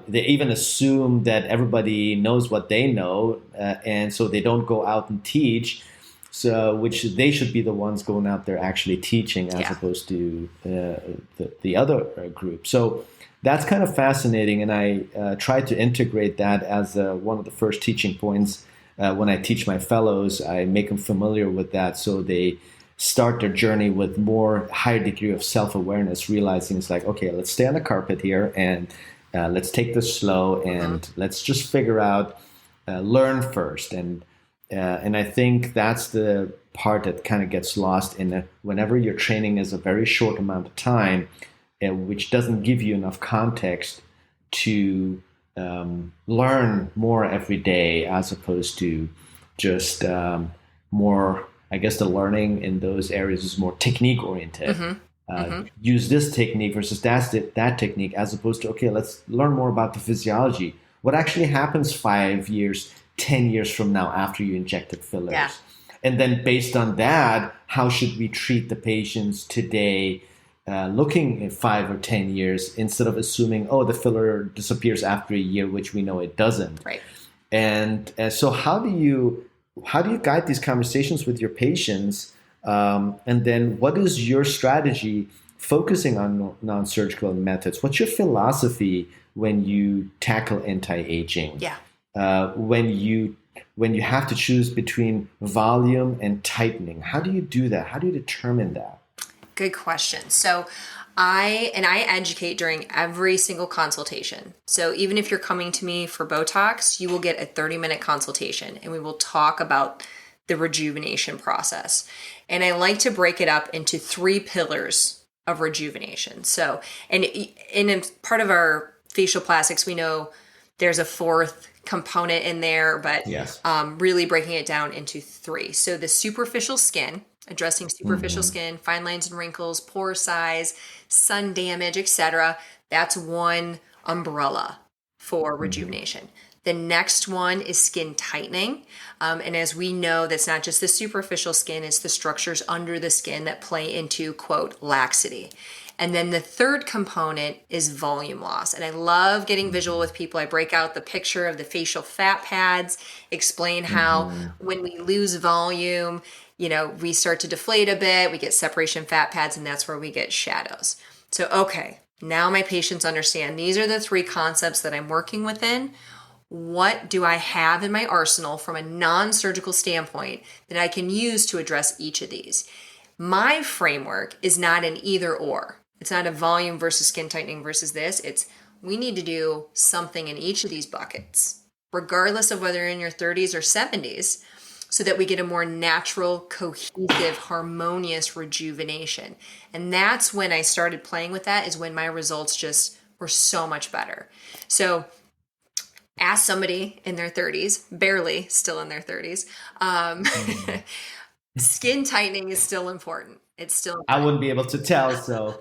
S1: They even assume that everybody knows what they know, and so they don't go out and teach. So, which they should be the ones going out there actually teaching, as opposed to the other group. So that's kind of fascinating, and I try to integrate that as one of the first teaching points when I teach my fellows. I make them familiar with that, so they start their journey with more higher degree of self-awareness, realizing it's like, okay, let's stay on the carpet here and let's take this slow, and let's just figure out, learn first. And I think that's the part that kind of gets lost in whenever your training is a very short amount of time, which doesn't give you enough context to learn more every day, as opposed to just more I guess the learning in those areas is more technique oriented. Use this technique versus that technique, as opposed to, okay, let's learn more about the physiology. What actually happens 5 years, 10 years from now after you injected fillers?
S2: Yeah.
S1: And then based on that, how should we treat the patients today, looking at 5 or 10 years, instead of assuming, oh, the filler disappears after a year, which we know it doesn't.
S2: Right.
S1: And so how do you guide these conversations with your patients? And then what is your strategy focusing on non-surgical methods? What's your philosophy when you tackle anti-aging?
S2: Yeah.
S1: When you have to choose between volume and tightening, how do you do that? How do you determine that?
S2: Good question. So I educate during every single consultation. So even if you're coming to me for Botox, you will get a 30-minute consultation and we will talk about the rejuvenation process. And I like to break it up into 3 pillars of rejuvenation. So, and in part of our facial plastics, we know there's a 4th component in there, but
S1: yes.
S2: Really breaking it down into 3. So the superficial skin, addressing superficial skin, fine lines and wrinkles, pore size, sun damage, etc. That's one umbrella for rejuvenation. The next one is skin tightening. And as we know, that's not just the superficial skin, it's the structures under the skin that play into, quote, laxity. And then the 3rd component is volume loss. And I love getting visual with people. I break out the picture of the facial fat pads, explain how when we lose volume, we start to deflate a bit, we get separation fat pads, and that's where we get shadows. So, okay, now my patients understand these are the 3 concepts that I'm working within. What do I have in my arsenal from a non-surgical standpoint that I can use to address each of these? My framework is not an either or. It's not a volume versus skin tightening versus this. It's we need to do something in each of these buckets, regardless of whether you're in your 30s or 70s, so that we get a more natural, cohesive, harmonious rejuvenation. And that's when I started playing with that, is when my results just were so much better. So ask somebody in their 30s, barely still in their 30s, skin tightening is still important. It's still important.
S1: I wouldn't be able to tell, so.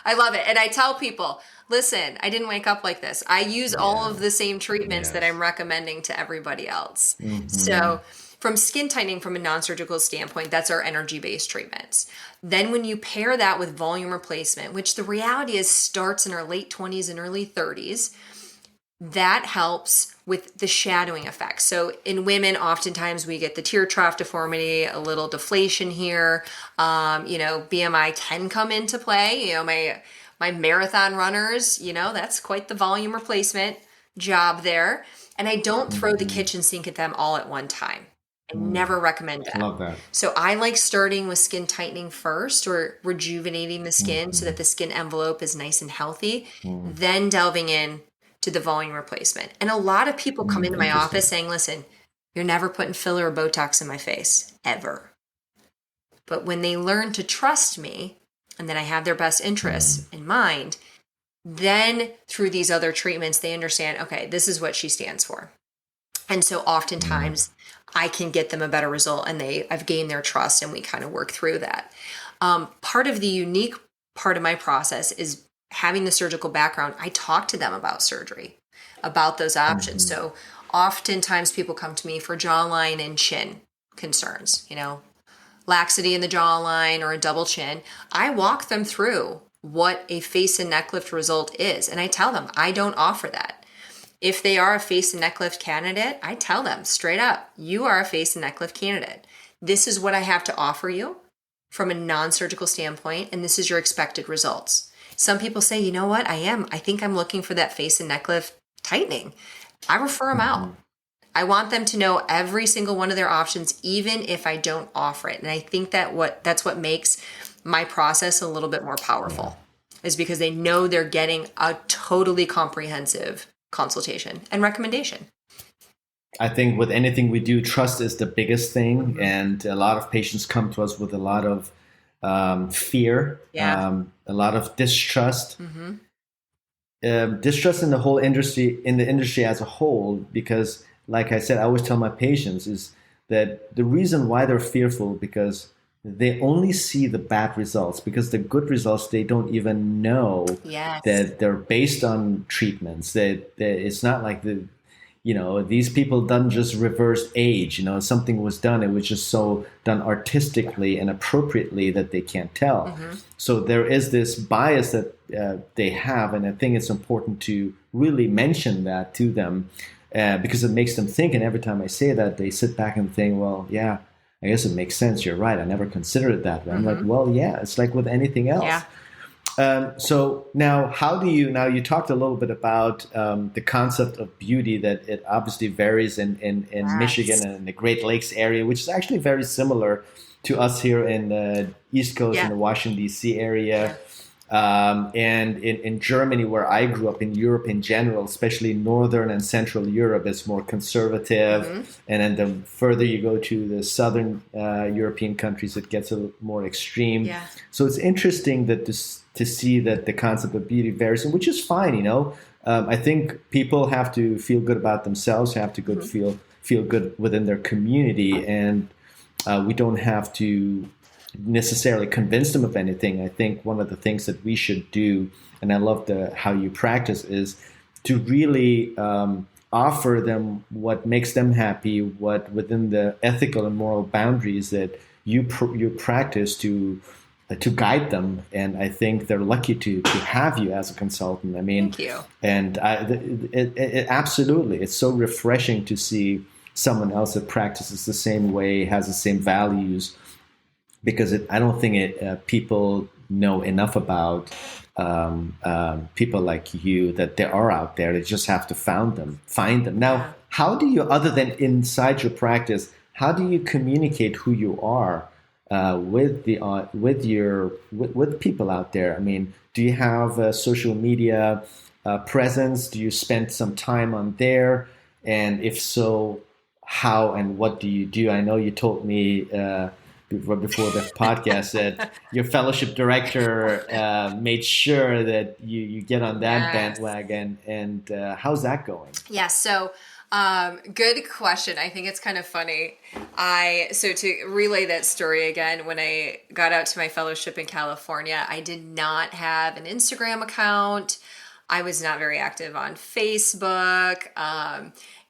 S2: I love it. And I tell people, listen, I didn't wake up like this. I use all of the same treatments that I'm recommending to everybody else. So from skin tightening, from a non-surgical standpoint, that's our energy-based treatments. Then when you pair that with volume replacement, which the reality is starts in our late 20s and early 30s, that helps with the shadowing effect. So in women, oftentimes we get the tear trough deformity, a little deflation here. BMI can come into play. My marathon runners, that's quite the volume replacement job there. And I don't throw the kitchen sink at them all at one time. I never recommend that.
S1: Love that.
S2: So I like starting with skin tightening first, or rejuvenating the skin so that the skin envelope is nice and healthy, then delving in to the volume replacement. And a lot of people come into my office saying, listen, you're never putting filler or Botox in my face, ever. But when they learn to trust me and that I have their best interests in mind, then through these other treatments, they understand, okay, this is what she stands for. And so oftentimes I can get them a better result, and I've gained their trust, and we kind of work through that. Part of the unique part of my process is having the surgical background. I talk to them about surgery, about those options. So oftentimes people come to me for jawline and chin concerns, laxity in the jawline or a double chin. I walk them through what a face and neck lift result is. And I tell them, I don't offer that. If they are a face and neck lift candidate, I tell them straight up, you are a face and neck lift candidate. This is what I have to offer you from a non-surgical standpoint, and this is your expected results. Some people say, you know what, I think I'm looking for that face and neck lift tightening. I refer them out. I want them to know every single one of their options, even if I don't offer it. And I think that's what makes my process a little bit more powerful, is because they know they're getting a totally comprehensive consultation and recommendation.
S1: I think with anything we do, trust is the biggest thing. And a lot of patients come to us with a lot of fear, a lot of distrust. Distrust in the whole industry, as a whole, because like I said, I always tell my patients is that the reason why they're fearful because they only see the bad results, because the good results they don't even know
S2: Yes.
S1: that they're based on treatments. That it's not like these people done just reverse age. Something was done. It was just so done artistically and appropriately that they can't tell. So there is this bias that they have, and I think it's important to really mention that to them because it makes them think. And every time I say that, they sit back and think, well, yeah, I guess it makes sense. You're right. I never considered it that way. I'm like, well, yeah, it's like with anything else.
S2: Yeah.
S1: So now, now you talked a little bit about the concept of beauty, that it obviously varies in
S2: Yes.
S1: Michigan and the Great Lakes area, which is actually very similar to us here in the East Coast in
S2: Yeah.
S1: the Washington, D.C. area.
S2: Yeah.
S1: And in Germany, where I grew up, in Europe in general, especially Northern and Central Europe, is more conservative. And then the further you go to the Southern European countries, it gets a little more extreme.
S2: Yeah.
S1: So it's interesting that to see that the concept of beauty varies, which is fine. I think people have to feel good about themselves, have to feel good within their community, and we don't have to necessarily convince them of anything. I think one of the things that we should do, and I love how you practice, is to really offer them what makes them happy, what within the ethical and moral boundaries that you practice to guide them. And I think they're lucky to have you as a consultant. I mean,
S2: Thank you.
S1: And it absolutely, it's so refreshing to see someone else that practices the same way, has the same values, because I don't think people know enough about people like you, that they are out there. They just have to find them. Now, how do you, other than inside your practice, how do you communicate who you are with people out there? I mean, do you have a social media presence? Do you spend some time on there? And if so, how and what do you do? I know you told me before the podcast that your fellowship director made sure that you get on that bandwagon. And how's that going?
S2: Yeah, so good question. I think it's kind of funny. So to relay that story again, when I got out to my fellowship in California, I did not have an Instagram account. I was not very active on Facebook.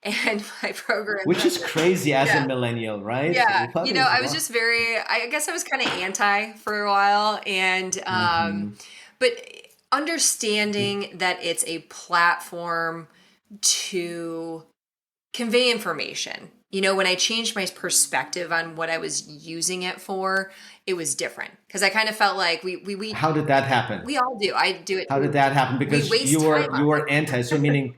S2: And my program,
S1: which is crazy as a millennial, right?
S2: Yeah, I was just I guess I was kind of anti for a while, and but understanding that it's a platform to convey information. When I changed my perspective on what I was using it for, it was different, because I kind of felt like we
S1: How did that happen?
S2: We all do. I do it.
S1: How did that happen? Because you were anti. So meaning.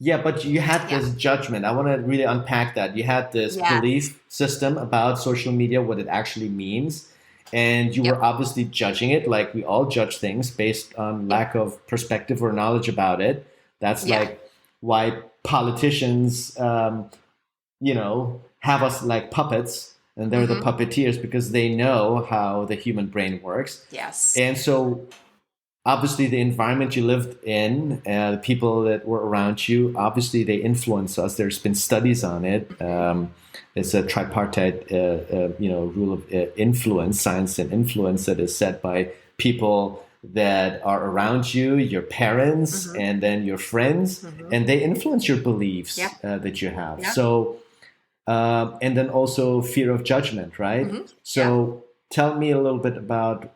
S1: Yeah, but you had this judgment. I want to really unpack that. You had this belief system about social media, what it actually means. And you were obviously judging it, like we all judge things based on lack of perspective or knowledge about it. That's like why politicians, have us like puppets, and they're the puppeteers, because they know how the human brain works.
S2: Yes.
S1: And so obviously, the environment you lived in, the people that were around you, obviously they influence us. There's been studies on it. It's a tripartite, rule of influence, science and influence, that is set by people that are around you, your parents, and then your friends, and they influence your beliefs that you have. So, and then also fear of judgment, right? So, tell me a little bit about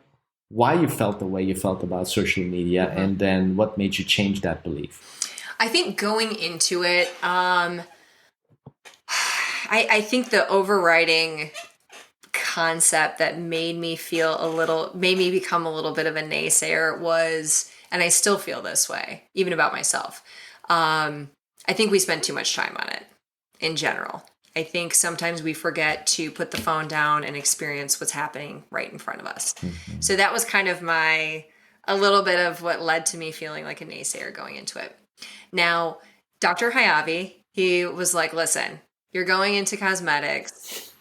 S1: why you felt the way you felt about social media, and then what made you change that belief.
S2: I think going into it, I think the overriding concept that made me become a little bit of a naysayer was, and I still feel this way, even about myself. I think we spend too much time on it in general. I think sometimes we forget to put the phone down and experience what's happening right in front of us. So that was kind of a little bit of what led to me feeling like a naysayer going into it. Now, Dr. Hayavi, he was like, listen, you're going into cosmetics.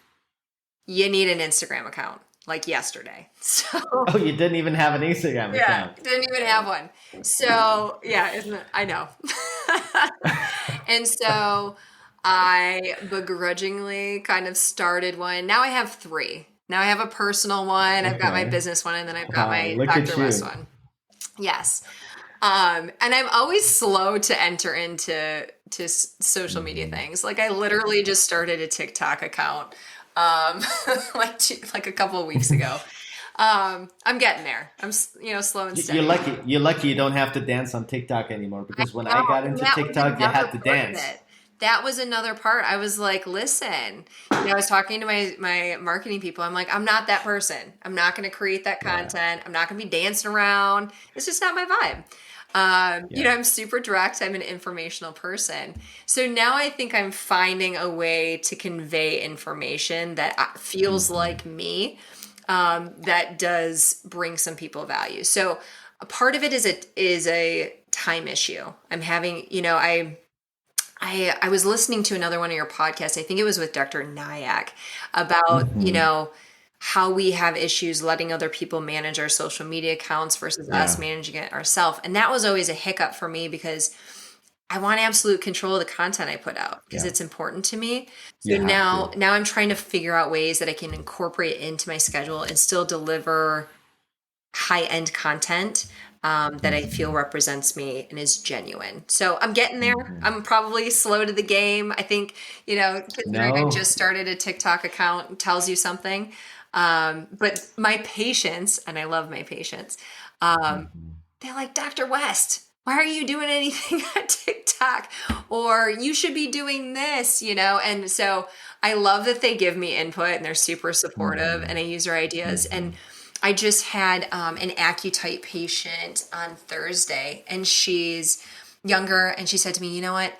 S2: You need an Instagram account, like yesterday. So,
S1: oh, you didn't even have an Instagram account?
S2: Yeah, didn't even have one. So, I know. And so I begrudgingly kind of started one. Now I have three. Now I have a personal one, I've got my
S1: Okay.
S2: business one, and then I've got
S1: Wow,
S2: my
S1: look
S2: Dr.
S1: at
S2: West
S1: you.
S2: one. Yes. And I'm always slow to enter into social media
S1: Mhm.
S2: things. Like I literally just started a TikTok account like a couple of weeks ago. I'm getting there. Slow and
S1: You're
S2: steady.
S1: lucky. You're lucky you don't have to dance on TikTok anymore because when
S2: No,
S1: I got
S2: and
S1: into
S2: that was
S1: TikTok, you
S2: another
S1: had to
S2: part of
S1: dance.
S2: it. That was another part. I was like, listen, I was talking to my marketing people. I'm like, I'm not that person. I'm not going to create that
S1: Yeah,
S2: content. I'm not going to be dancing around. It's just not my vibe.
S1: yeah.
S2: I'm super direct. I'm an informational person. So now I think I'm finding a way to convey information that feels
S1: Hmm.
S2: like me, that does bring some people value. So a part of it is a time issue. I'm having, I was listening to another one of your podcasts. I think it was with Dr. Nyack about,
S1: Hmm.
S2: how we have issues letting other people manage our social media accounts versus us
S1: Yeah,
S2: managing it ourselves. And that was always a hiccup for me because I want absolute control of the content I put out because
S1: yeah.
S2: it's important to me. So
S1: You have
S2: now I'm trying to figure out ways that I can incorporate it into my schedule and still deliver high end content, that I feel
S1: to.
S2: represents me and is genuine. So I'm getting there.
S1: Hmm.
S2: I'm probably slow to the game. I think, considering I
S1: No.
S2: just started a TikTok account tells you something. But my patients, and I love my patients, um,
S1: Mhm.
S2: they're like, Dr. West, why are you doing anything on TikTok? Or you should be doing this. And so I love that they give me input and they're super supportive and
S1: Mhm.
S2: I use their ideas. And
S1: Mhm.
S2: I just had an AccuType patient on Thursday, and she's younger, and she said to me, "You know what?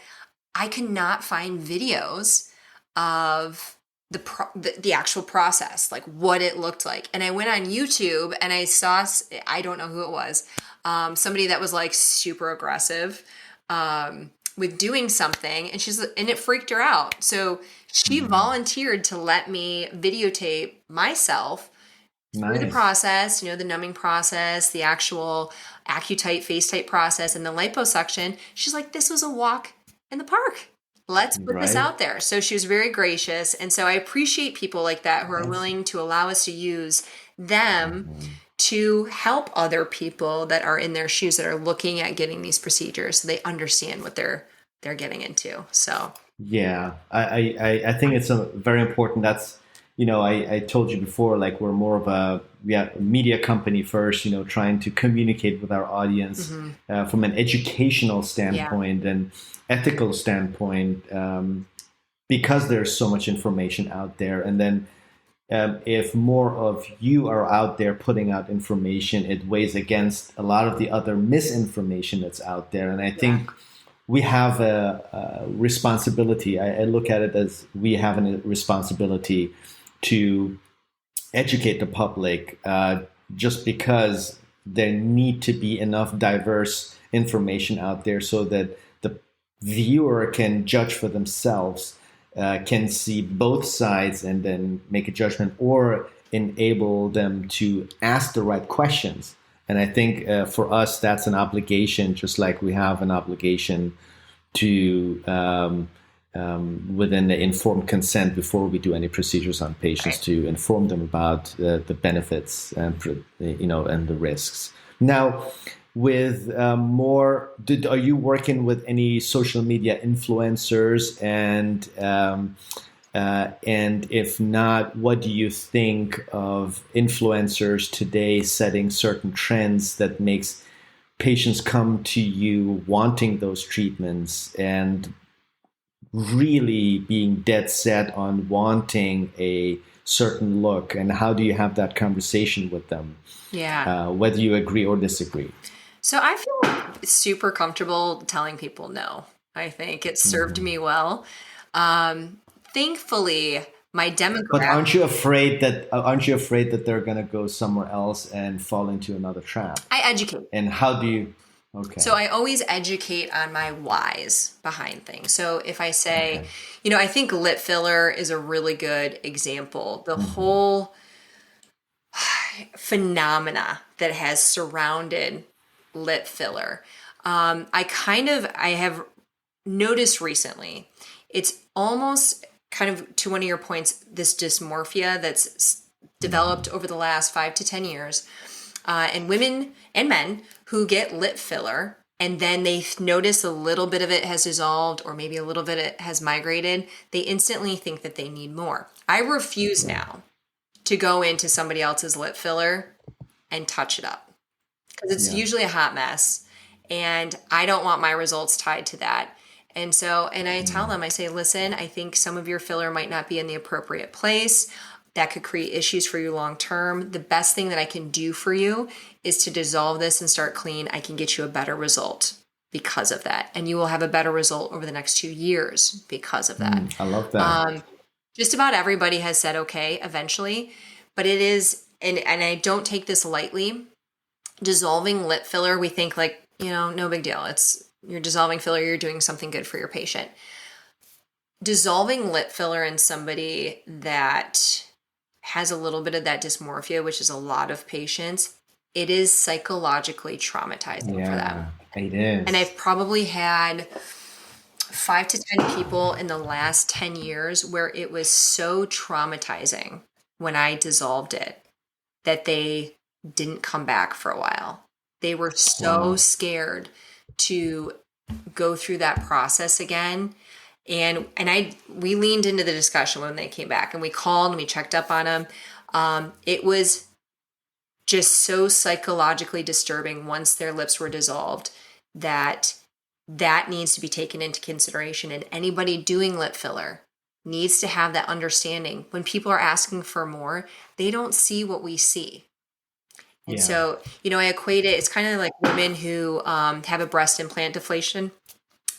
S2: I could not find videos of the actual process, like what it looked like." And I went on YouTube and I saw, I don't know who it was, somebody that was like super aggressive, with doing something, and it freaked her out. So she
S1: Mhm.
S2: volunteered to let me videotape myself through the
S1: Nice.
S2: process, the numbing process, the actual AccuType, FaceType process, and the liposuction. She's like, this was a walk in the park. Let's put this
S1: Right?
S2: out there. So she was very gracious. And so I appreciate people like that who are
S1: Nice.
S2: willing to allow us to use them
S1: Mhm.
S2: to help other people that are in their shoes that are looking at getting these procedures so they understand what they're getting into. So
S1: Yeah, I think it's a very important. That's, I told you before, like we're more of a, yeah, media company first, trying to communicate with our audience
S2: mhm.
S1: from an educational
S2: Yeah.
S1: standpoint and ethical standpoint, because there's so much information out there. And then if more of you are out there putting out information, it weighs against a lot of the other misinformation that's out there. And I
S2: Yeah.
S1: think we have a responsibility. I look at it as we have a responsibility to educate the public, just because there need to be enough diverse information out there so that the viewer can judge for themselves, can see both sides and then make a judgment or enable them to ask the right questions. And I think for us, that's an obligation, just like we have an obligation to within the informed consent before we do any procedures on patients
S2: Right.
S1: to inform them about the benefits and and the risks. Now, with are you working with any social media influencers and if not, what do you think of influencers today setting certain trends that makes patients come to you wanting those treatments and really being dead set on wanting a certain look? And how do you have that conversation with them,
S2: Yeah.
S1: whether you agree or disagree?
S2: So I feel super comfortable telling people no. I think it served
S1: Mhm.
S2: me well. Um, Thankfully, my
S1: But
S2: demographic,
S1: aren't you afraid that they're going to go somewhere else and fall into another trap?
S2: I educate.
S1: And how do you?
S2: So
S1: Okay,
S2: I always educate on my whys behind things. So if I say,
S1: okay.
S2: I think lip filler is a really good example. The
S1: Hmm.
S2: whole phenomena that has surrounded lip filler. I have noticed recently it's almost kind of to one of your points, this dysmorphia that's developed over the last 5 to 10 years. And women and men who get lip filler and then they notice a little bit of it has dissolved or maybe a little bit it has migrated, they instantly think that they need more. I refuse now to go into somebody else's lip filler and touch it up because it's usually a hot mess and I don't want my results tied to that. And so, and I tell them, I say, listen, I think some of your filler might not be in the appropriate place. That could create issues for you long term. The best thing that I can do for you is to dissolve this and start clean. I can get you a better result because of that. And you will have a better result over the next 2 years because of that.
S1: I love that.
S2: Just about everybody has said okay eventually, but it is, and I don't take this lightly. Dissolving lip filler, we think like, no big deal. You're dissolving filler, you're doing something good for your patient. Dissolving lip filler in somebody that has a little bit of that dysmorphia, which is a lot of patients, it is psychologically traumatizing for them.
S1: It is.
S2: And I've probably had 5 to 10 people in the last 10 years where it was so traumatizing when I dissolved it that they didn't come back for a while. They were so scared to go through that process again. And we leaned into the discussion when they came back and we called and we checked up on them. It was just so psychologically disturbing once their lips were dissolved that needs to be taken into consideration. And anybody doing lip filler needs to have that understanding. When people are asking for more, they don't see what we see. And so, I equate it, it's kind of like women who have a breast implant deflation.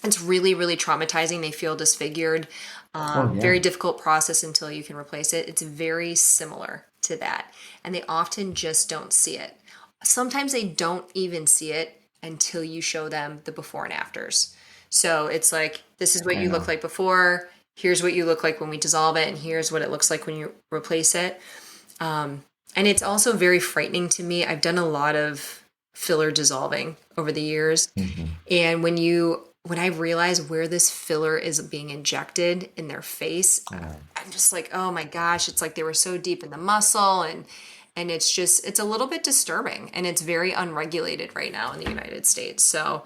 S2: It's really, really traumatizing. They feel disfigured. Very difficult process until you can replace it. It's very similar to that. And they often just don't see it. Sometimes they don't even see it until you show them the before and afters. So it's like, this is what you look like before. Here's what you look like when we dissolve it. And here's what it looks like when you replace it. And it's also very frightening to me. I've done a lot of filler dissolving over the years. Mm-hmm. And when I realize where this filler is being injected in their face, I'm just like, oh my gosh, it's like they were so deep in the muscle and it's a little bit disturbing and it's very unregulated right now in the United States. So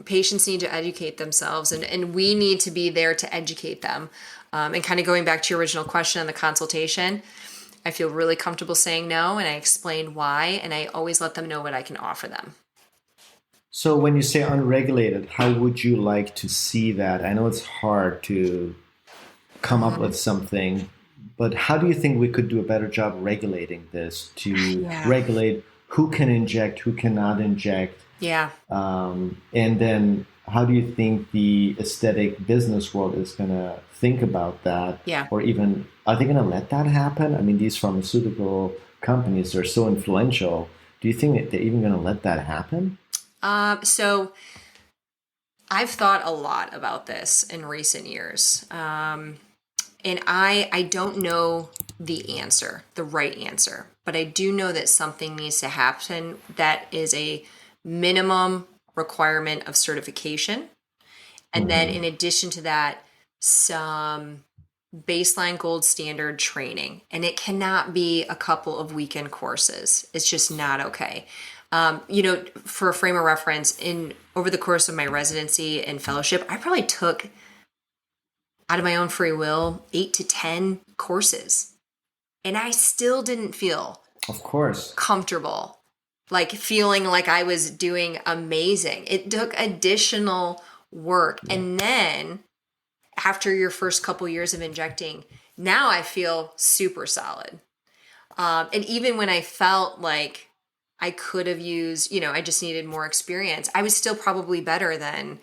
S2: patients need to educate themselves and we need to be there to educate them. And kind of going back to your original question on the consultation, I feel really comfortable saying no and I explain why and I always let them know what I can offer them.
S1: So when you say unregulated, how would you like to see that? I know it's hard to come up with something, but how do you think we could do a better job regulating this to regulate who can inject, who cannot inject?
S2: Yeah.
S1: And then how do you think the aesthetic business world is going to think about that?
S2: Yeah.
S1: Or even, are they going to let that happen? I mean, these pharmaceutical companies are so influential. Do you think that they're even going to let that happen?
S2: So I've thought a lot about this in recent years. And I don't know the answer, the right answer, but I do know that something needs to happen that is a minimum requirement of certification. And then in addition to that, some baseline gold standard training. And it cannot be a couple of weekend courses. It's just not okay. For a frame of reference, over the course of my residency and fellowship, I probably took out of my own free will 8 to 10 courses. And I still didn't feel comfortable, like feeling like I was doing amazing. It took additional work. Yeah. And then after your first couple years of injecting, now I feel super solid. And even when I felt like I could have used, I just needed more experience, I was still probably better than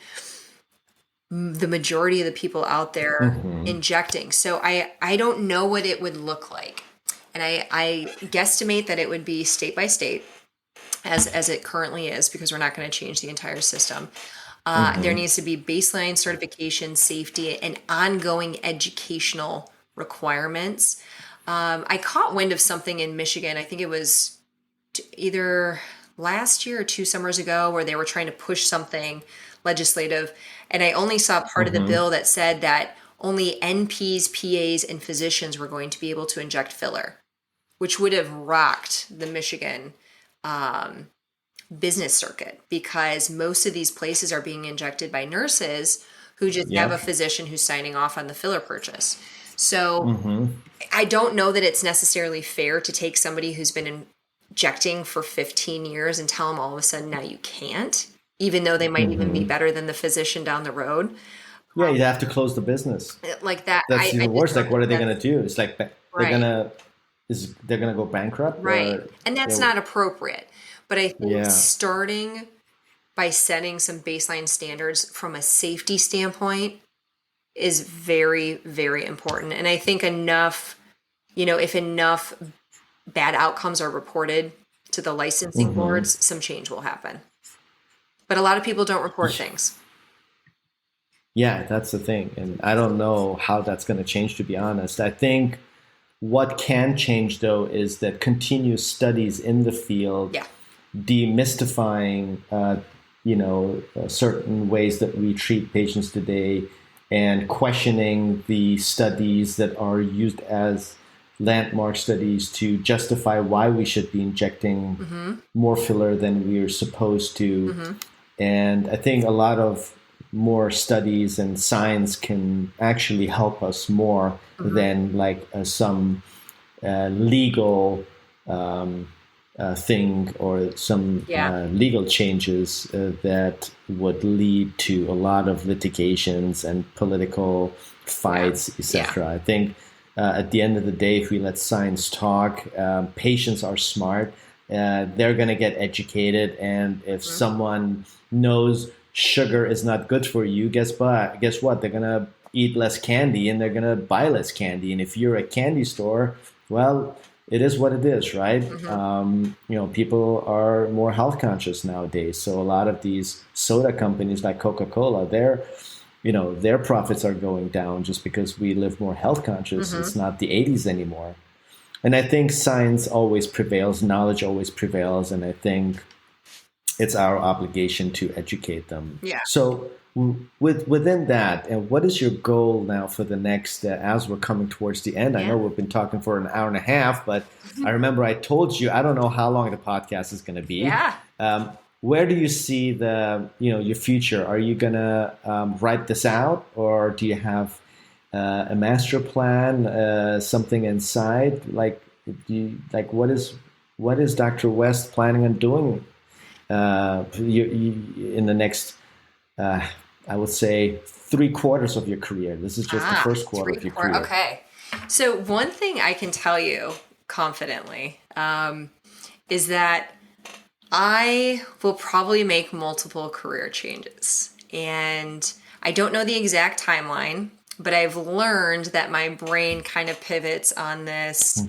S2: the majority of the people out there injecting. So I don't know what it would look like. And I guesstimate that it would be state by state as it currently is, because we're not going to change the entire system. There needs to be baseline certification, safety, and ongoing educational requirements. I caught wind of something in Michigan. I think it was either last year or 2 summers ago, where they were trying to push something legislative, and I only saw part of the
S1: Mm-hmm.
S2: bill that said that only NPs, PAs, and physicians were going to be able to inject filler, which would have rocked the Michigan um, business circuit, because most of these places are being injected by nurses who just have a
S1: Yep.
S2: physician who's signing off on the filler purchase. So
S1: Mm-hmm.
S2: I don't know that it's necessarily fair to take somebody who's been injecting for 15 years and tell them all of a sudden now you can't, even though they might even be
S1: Mm-hmm.
S2: better than the physician down the road.
S1: Yeah, you have to close the business.
S2: Like that,
S1: That's
S2: I
S1: even
S2: just
S1: worse.
S2: don't
S1: Like, what
S2: think
S1: are they gonna
S2: that's
S1: do? It's like they're
S2: right.
S1: gonna they're gonna go bankrupt,
S2: Right.
S1: or
S2: And that's
S1: they'll-
S2: not appropriate. But I think
S1: yeah.
S2: starting by setting some baseline standards from a safety standpoint is very, very important. And I think enough, if enough bad outcomes are reported to the licensing
S1: Mm-hmm.
S2: boards, some change will happen. But a lot of people don't report things.
S1: Yeah, that's the thing, and I don't know how that's going to change. To be honest, I think what can change though is that continuous studies in the field,
S2: Yeah.
S1: demystifying, certain ways that we treat patients today, and questioning the studies that are used as landmark studies to justify why we should be injecting
S2: Mm-hmm.
S1: more filler than we're supposed to.
S2: Mm-hmm.
S1: And I think a lot of more studies and science can actually help us more
S2: Mm-hmm.
S1: than like some legal thing or some
S2: Yeah.
S1: legal changes that would lead to a lot of litigations and political fights,
S2: Yeah.
S1: etc. I think at the end of the day, if we let science talk, patients are smart. They're going to get educated, and if
S2: Mm-hmm.
S1: someone knows sugar is not good for you, guess what? They're going to eat less candy and they're going to buy less candy. And if you're a candy store, well, it is what it is, right?
S2: Mm-hmm.
S1: People are more health conscious nowadays. So a lot of these soda companies like Coca-Cola, their profits are going down just because we live more health conscious.
S2: Mm-hmm.
S1: It's not the 80s anymore. And I think science always prevails, knowledge always prevails, and I think it's our obligation to educate them.
S2: Yeah.
S1: So within that, and what is your goal now for the next, as we're coming towards the end? I
S2: Yeah.
S1: know we've been talking for an hour and a half, but I remember I told you, I don't know how long the podcast is going to be.
S2: Yeah.
S1: Where do you see your future? Are you going to write this out, or do you have a master plan, something inside? What is Dr. West planning on doing in the next, I would say, 3/4 of your career? This is just the first quarter of your career.
S2: Okay. So one thing I can tell you confidently is that I will probably make multiple career changes. And I don't know the exact timeline, but I've learned that my brain kind of pivots on this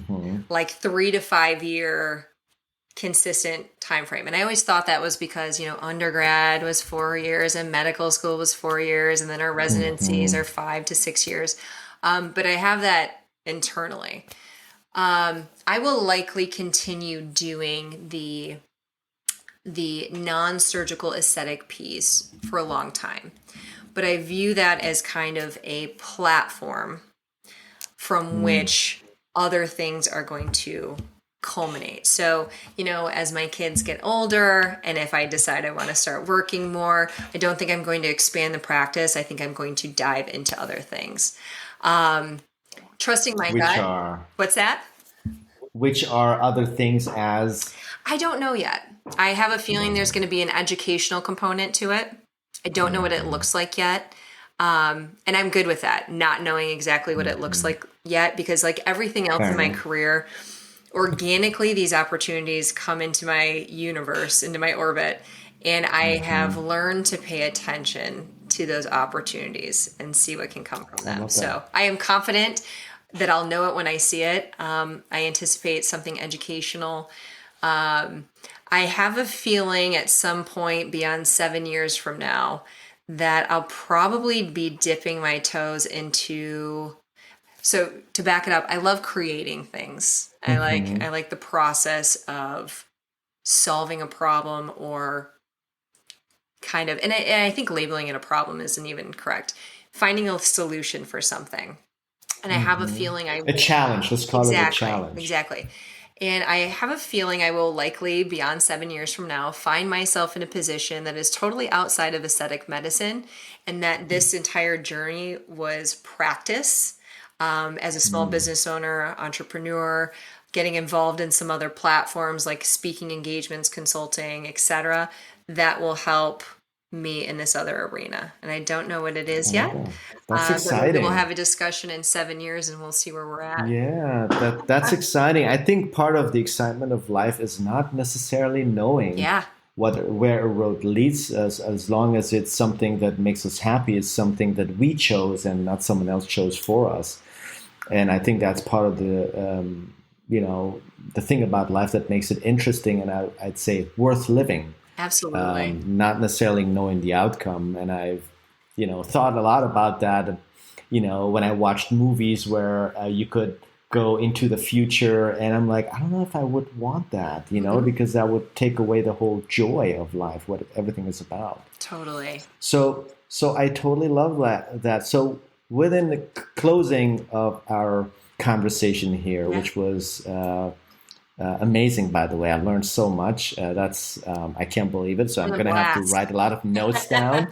S2: like 3 to 5 year consistent time frame. And I always thought that was because, undergrad was 4 years and medical school was 4 years, and then our residencies are 5 to 6 years. But I have that internally. I will likely continue doing the non-surgical aesthetic piece for a long time. But I view that as kind of a platform from which other things are going to culminate. So, as my kids get older, and if I decide I want to start working more, I don't think I'm going to expand the practice. I think I'm going to dive into other things. Trusting my gut. What's that?
S1: Which are other things as?
S2: I don't know yet. I have a feeling there's going to be an educational component to it. I don't know what it looks like yet. And I'm good with that, not knowing exactly what it looks like yet, because like everything else in my career, organically, these opportunities come into my universe, into my orbit, and I have learned to pay attention to those opportunities and see what can come from them. So I am confident that I'll know it when I see it. I anticipate something educational. I have a feeling at some point beyond 7 years from now that I'll probably be dipping my toes into. So to back it up, I love creating things. I like the process of solving a problem or kind of, and I think labeling it a problem isn't even correct. Finding a solution for something. And I have a
S1: Hmm.
S2: feeling I
S1: A
S2: will.
S1: challenge. Let's call it a
S2: Exactly,
S1: challenge.
S2: exactly. And I have a feeling I will likely, beyond 7 years from now, find myself in a position that is totally outside of aesthetic medicine, and that this entire journey was practice as a small
S1: Mm.
S2: business owner, entrepreneur, getting involved in some other platforms like speaking engagements, consulting, etc., that will help me in this other arena. And I don't know what it is yet,
S1: Oh, that's
S2: but maybe we'll have
S1: exciting.
S2: a discussion in 7 years and we'll see where we're at.
S1: Yeah, that's exciting. I think part of the excitement of life is not necessarily knowing
S2: Yeah,
S1: what where a road leads us, as long as it's something that makes us happy, it's something that we chose and not someone else chose for us. And I think that's part of you know, the thing about life that makes it interesting and I'd say worth living.
S2: absolutely.
S1: Not necessarily knowing the outcome. And I've, you know, thought a lot about that. You know, when I watched movies where you could go into the future, and I'm like, I don't know if I would want that, you know,
S2: Hmm.
S1: because that would take away the whole joy of life, what everything is about.
S2: Totally.
S1: So I totally love that. So within the closing of our conversation here,
S2: Yeah.
S1: which was amazing, by the way. I learned so much. That's I can't believe it. So I'm
S2: What a
S1: gonna have to
S2: blast.
S1: write a lot of notes down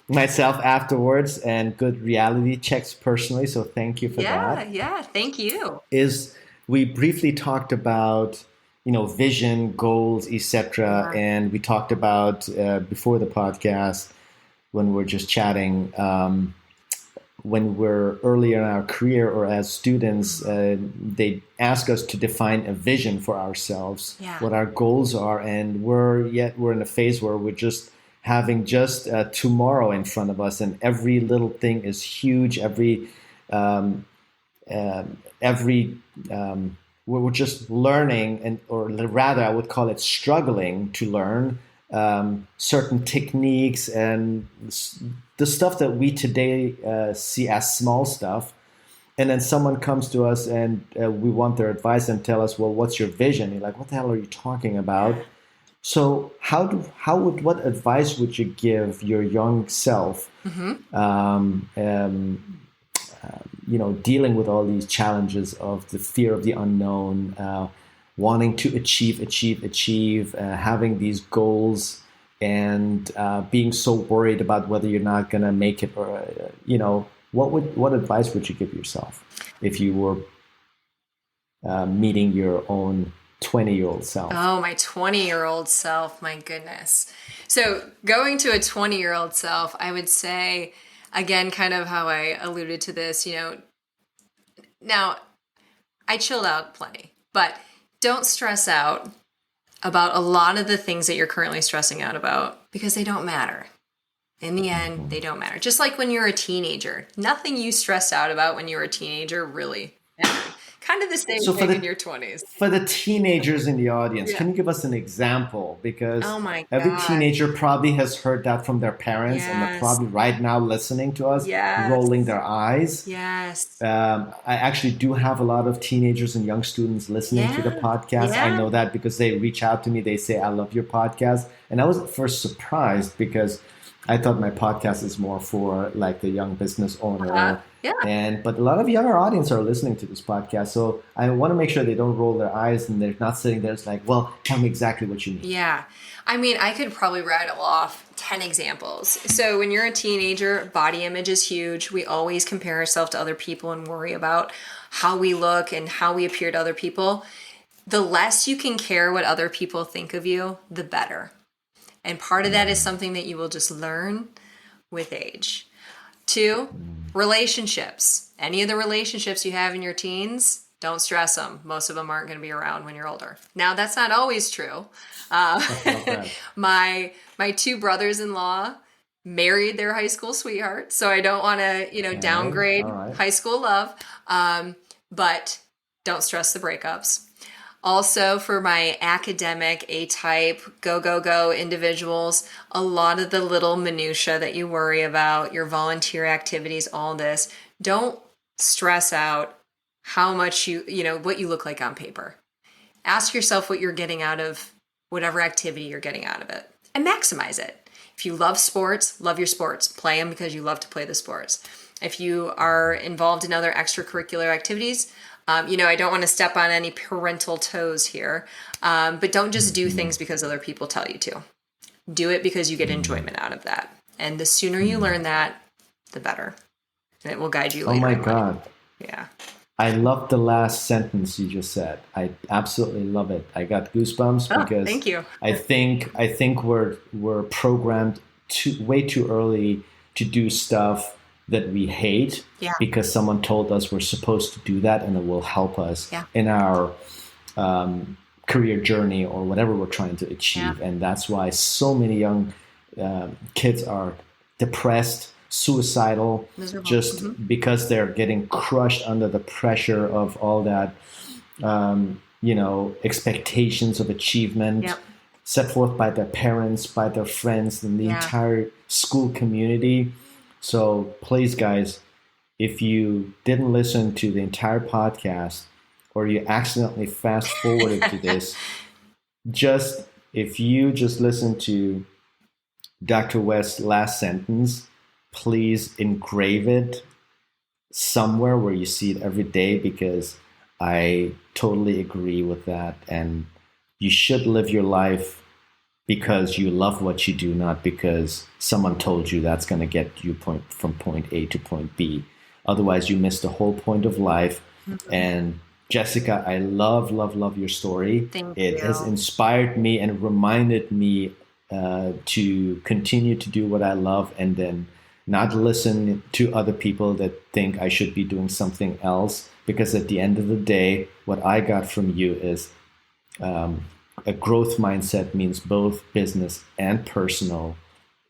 S1: myself afterwards and good reality checks personally. So thank you for
S2: Yeah,
S1: that.
S2: yeah. Thank you.
S1: Is we briefly talked about, you know, vision, goals, etc.,
S2: Yeah.
S1: and we talked about before the podcast when we're just chatting. When we're earlier in our career or as students,
S2: Mhm.
S1: they ask us to define a vision for ourselves,
S2: Yeah.
S1: what our goals are, and we're in a phase where we're just having just tomorrow in front of us, and every little thing is huge. Um, every we're just learning, and or rather, I would call it struggling to learn certain techniques and the stuff that we today see as small stuff. And then someone comes to us and we want their advice and tell us, well, what's your vision? You're like, what the hell are you talking about?
S2: Yeah.
S1: So what advice would you give your young self,
S2: Hmm.
S1: um, um, you know, dealing with all these challenges of the fear of the unknown, wanting to achieve, having these goals, and being so worried about whether you're not going to make it, or you know, what advice would you give yourself if you were meeting your own 20-year-old self?
S2: Oh, my 20-year-old self. My goodness. So, going to a 20-year-old self, I would say, again, kind of how I alluded to this, now I chilled out plenty, but don't stress out about a lot of the things that you're currently stressing out about because they don't matter. In the end,
S1: Mm-hmm.
S2: they don't matter. Just like when you're a teenager, nothing you stressed out about when you were a teenager really mattered. Kind of the same
S1: So
S2: thing in your 20s.
S1: for the teenagers in the audience,
S2: Yeah.
S1: can you give us an example? Because
S2: Oh my
S1: every
S2: gosh.
S1: teenager probably has heard that from their parents, and they're
S2: Yes.
S1: probably right now listening to us, rolling
S2: Yes.
S1: their eyes.
S2: Yes.
S1: I actually do have a lot of teenagers and young students listening to the
S2: Yeah.
S1: podcast. I
S2: Yeah.
S1: know that because they reach out to me. They say, I love your podcast. And I was at first surprised because I thought my podcast is more for like the young business owner.
S2: Yeah.
S1: But a lot of younger audience are listening to this podcast. So I want to make sure they don't roll their eyes and they're not sitting there. It's like, well, tell me exactly what you mean.
S2: Yeah. I mean, I could probably rattle off 10 examples. So, when you're a teenager, body image is huge. We always compare ourselves to other people and worry about how we look and how we appear to other people. The less you can care what other people think of you, the better. And part of that is something that you will just learn with age. Two, relationships. Any of the relationships you have in your teens, don't stress them. Most of them aren't going to be around when you're older. Now, that's not always true. Uh,
S1: Love that.
S2: my two brothers-in-law married their high school sweetheart, so I don't want to,
S1: Okay. All
S2: downgrade
S1: right.
S2: high school love. But don't stress the breakups. Also, for my academic A-type, go, go, go individuals, a lot of the little minutia that you worry about, your volunteer activities, all this, don't stress out how much what you look like on paper. Ask yourself what you're getting out of whatever activity you're getting out of it. and maximize it. If you love sports, love your sports. Play them because you love to play the sports. If you are involved in other extracurricular activities, I don't want to step on any parental toes here, but don't just do things because other people tell you to. Do it because you get enjoyment out of that. And the sooner you learn that, the better. And it will guide you later.
S1: Oh my
S2: in life.
S1: God.
S2: Yeah.
S1: I love the last sentence you just said. I absolutely love it. I got goosebumps because
S2: thank you.
S1: I think we're programmed way too early to do stuff that we hate because someone told us we're supposed to do that and it will help us in our career journey or whatever we're trying to achieve. And that's why so many young kids are depressed, suicidal, miserable. Just because they're getting crushed under the pressure of all that, expectations of achievement set forth by their parents, by their friends, and the entire school community. So please, guys, if you didn't listen to the entire podcast or you accidentally fast forwarded to this, if you just listen to Dr. West's last sentence, please engrave it somewhere where you see it every day, because I totally agree with that. And you should live your life because you love what you do, not because someone told you that's going to get you from point A to point B. Otherwise, you miss the whole point of life. And Jessica, I love your story.
S2: Thank
S1: you.
S2: It
S1: has inspired me and reminded me to continue to do what I love, and then not listen to other people that think I should be doing something else. Because at the end of the day, what I got from you is a growth mindset means both business and personal.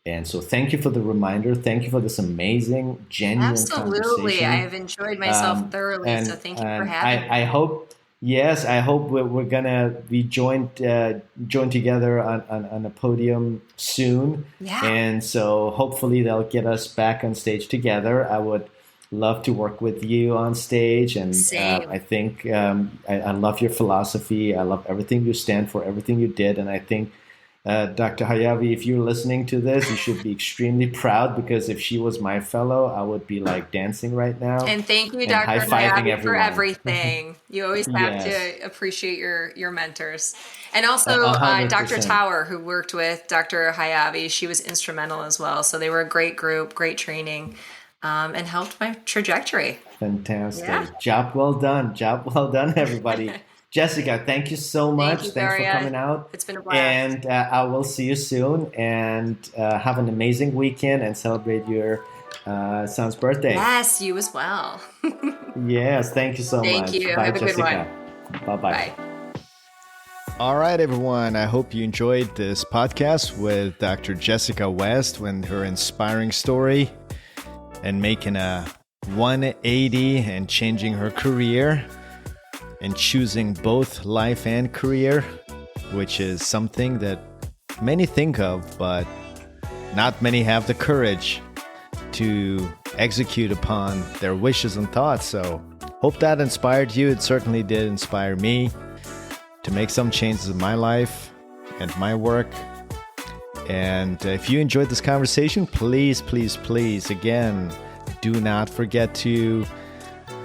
S1: And so thank you for the reminder. Thank you for this amazing, genuine
S2: Absolutely.
S1: conversation.
S2: I have enjoyed myself thoroughly. So thank you for having me.
S1: I hope we're going to be joined together on a podium soon.
S2: Yeah.
S1: And so hopefully they'll get us back on stage together. I would love to work with you on stage. And I think I love your philosophy. I love everything you stand for, everything you did. And I think Dr. Hayavi, if you're listening to this, you should be extremely proud, because if she was my fellow, I would be like dancing right now.
S2: And thank you, Dr. Hayavi, for everything. You always have to appreciate your mentors. And also Dr. Tower, who worked with Dr. Hayavi, she was instrumental as well. So they were a great group, great training, and helped my trajectory.
S1: Fantastic. Yeah. Job well done, everybody. Jessica, thank you so much. Thanks for coming out.
S2: It's been a blast.
S1: And I will see you soon. And have an amazing weekend and celebrate your son's birthday.
S2: Yes, you as well.
S1: Yes, thank you so much.
S2: Thank you.
S1: Bye,
S2: Have a
S1: Jessica.
S2: good one.
S1: Bye-bye.
S2: Bye.
S1: All right, everyone. I hope you enjoyed this podcast with Dr. Jessica West and her inspiring story and making a 180 and changing her career and choosing both life and career, which is something that many think of, but not many have the courage to execute upon their wishes and thoughts. So hope that inspired you. It certainly did inspire me to make some changes in my life and my work. And if you enjoyed this conversation, please, again, do not forget to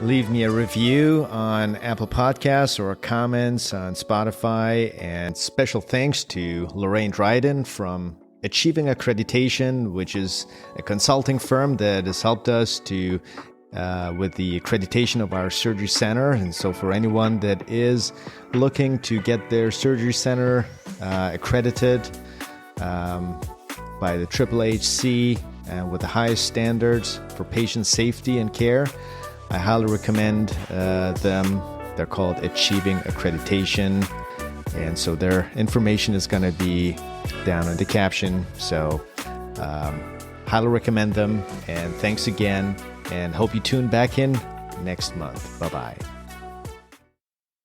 S1: leave me a review on Apple Podcasts or comments on Spotify. And special thanks to Lorraine Dryden from Achieving Accreditation, which is a consulting firm that has helped us to with the accreditation of our surgery center. And so for anyone that is looking to get their surgery center accredited by the AAHC with the highest standards for patient safety and care, I highly recommend them. They're called Achieving Accreditation. And so their information is going to be down in the caption. So highly recommend them. And thanks again. And hope you tune back in next month. Bye-bye.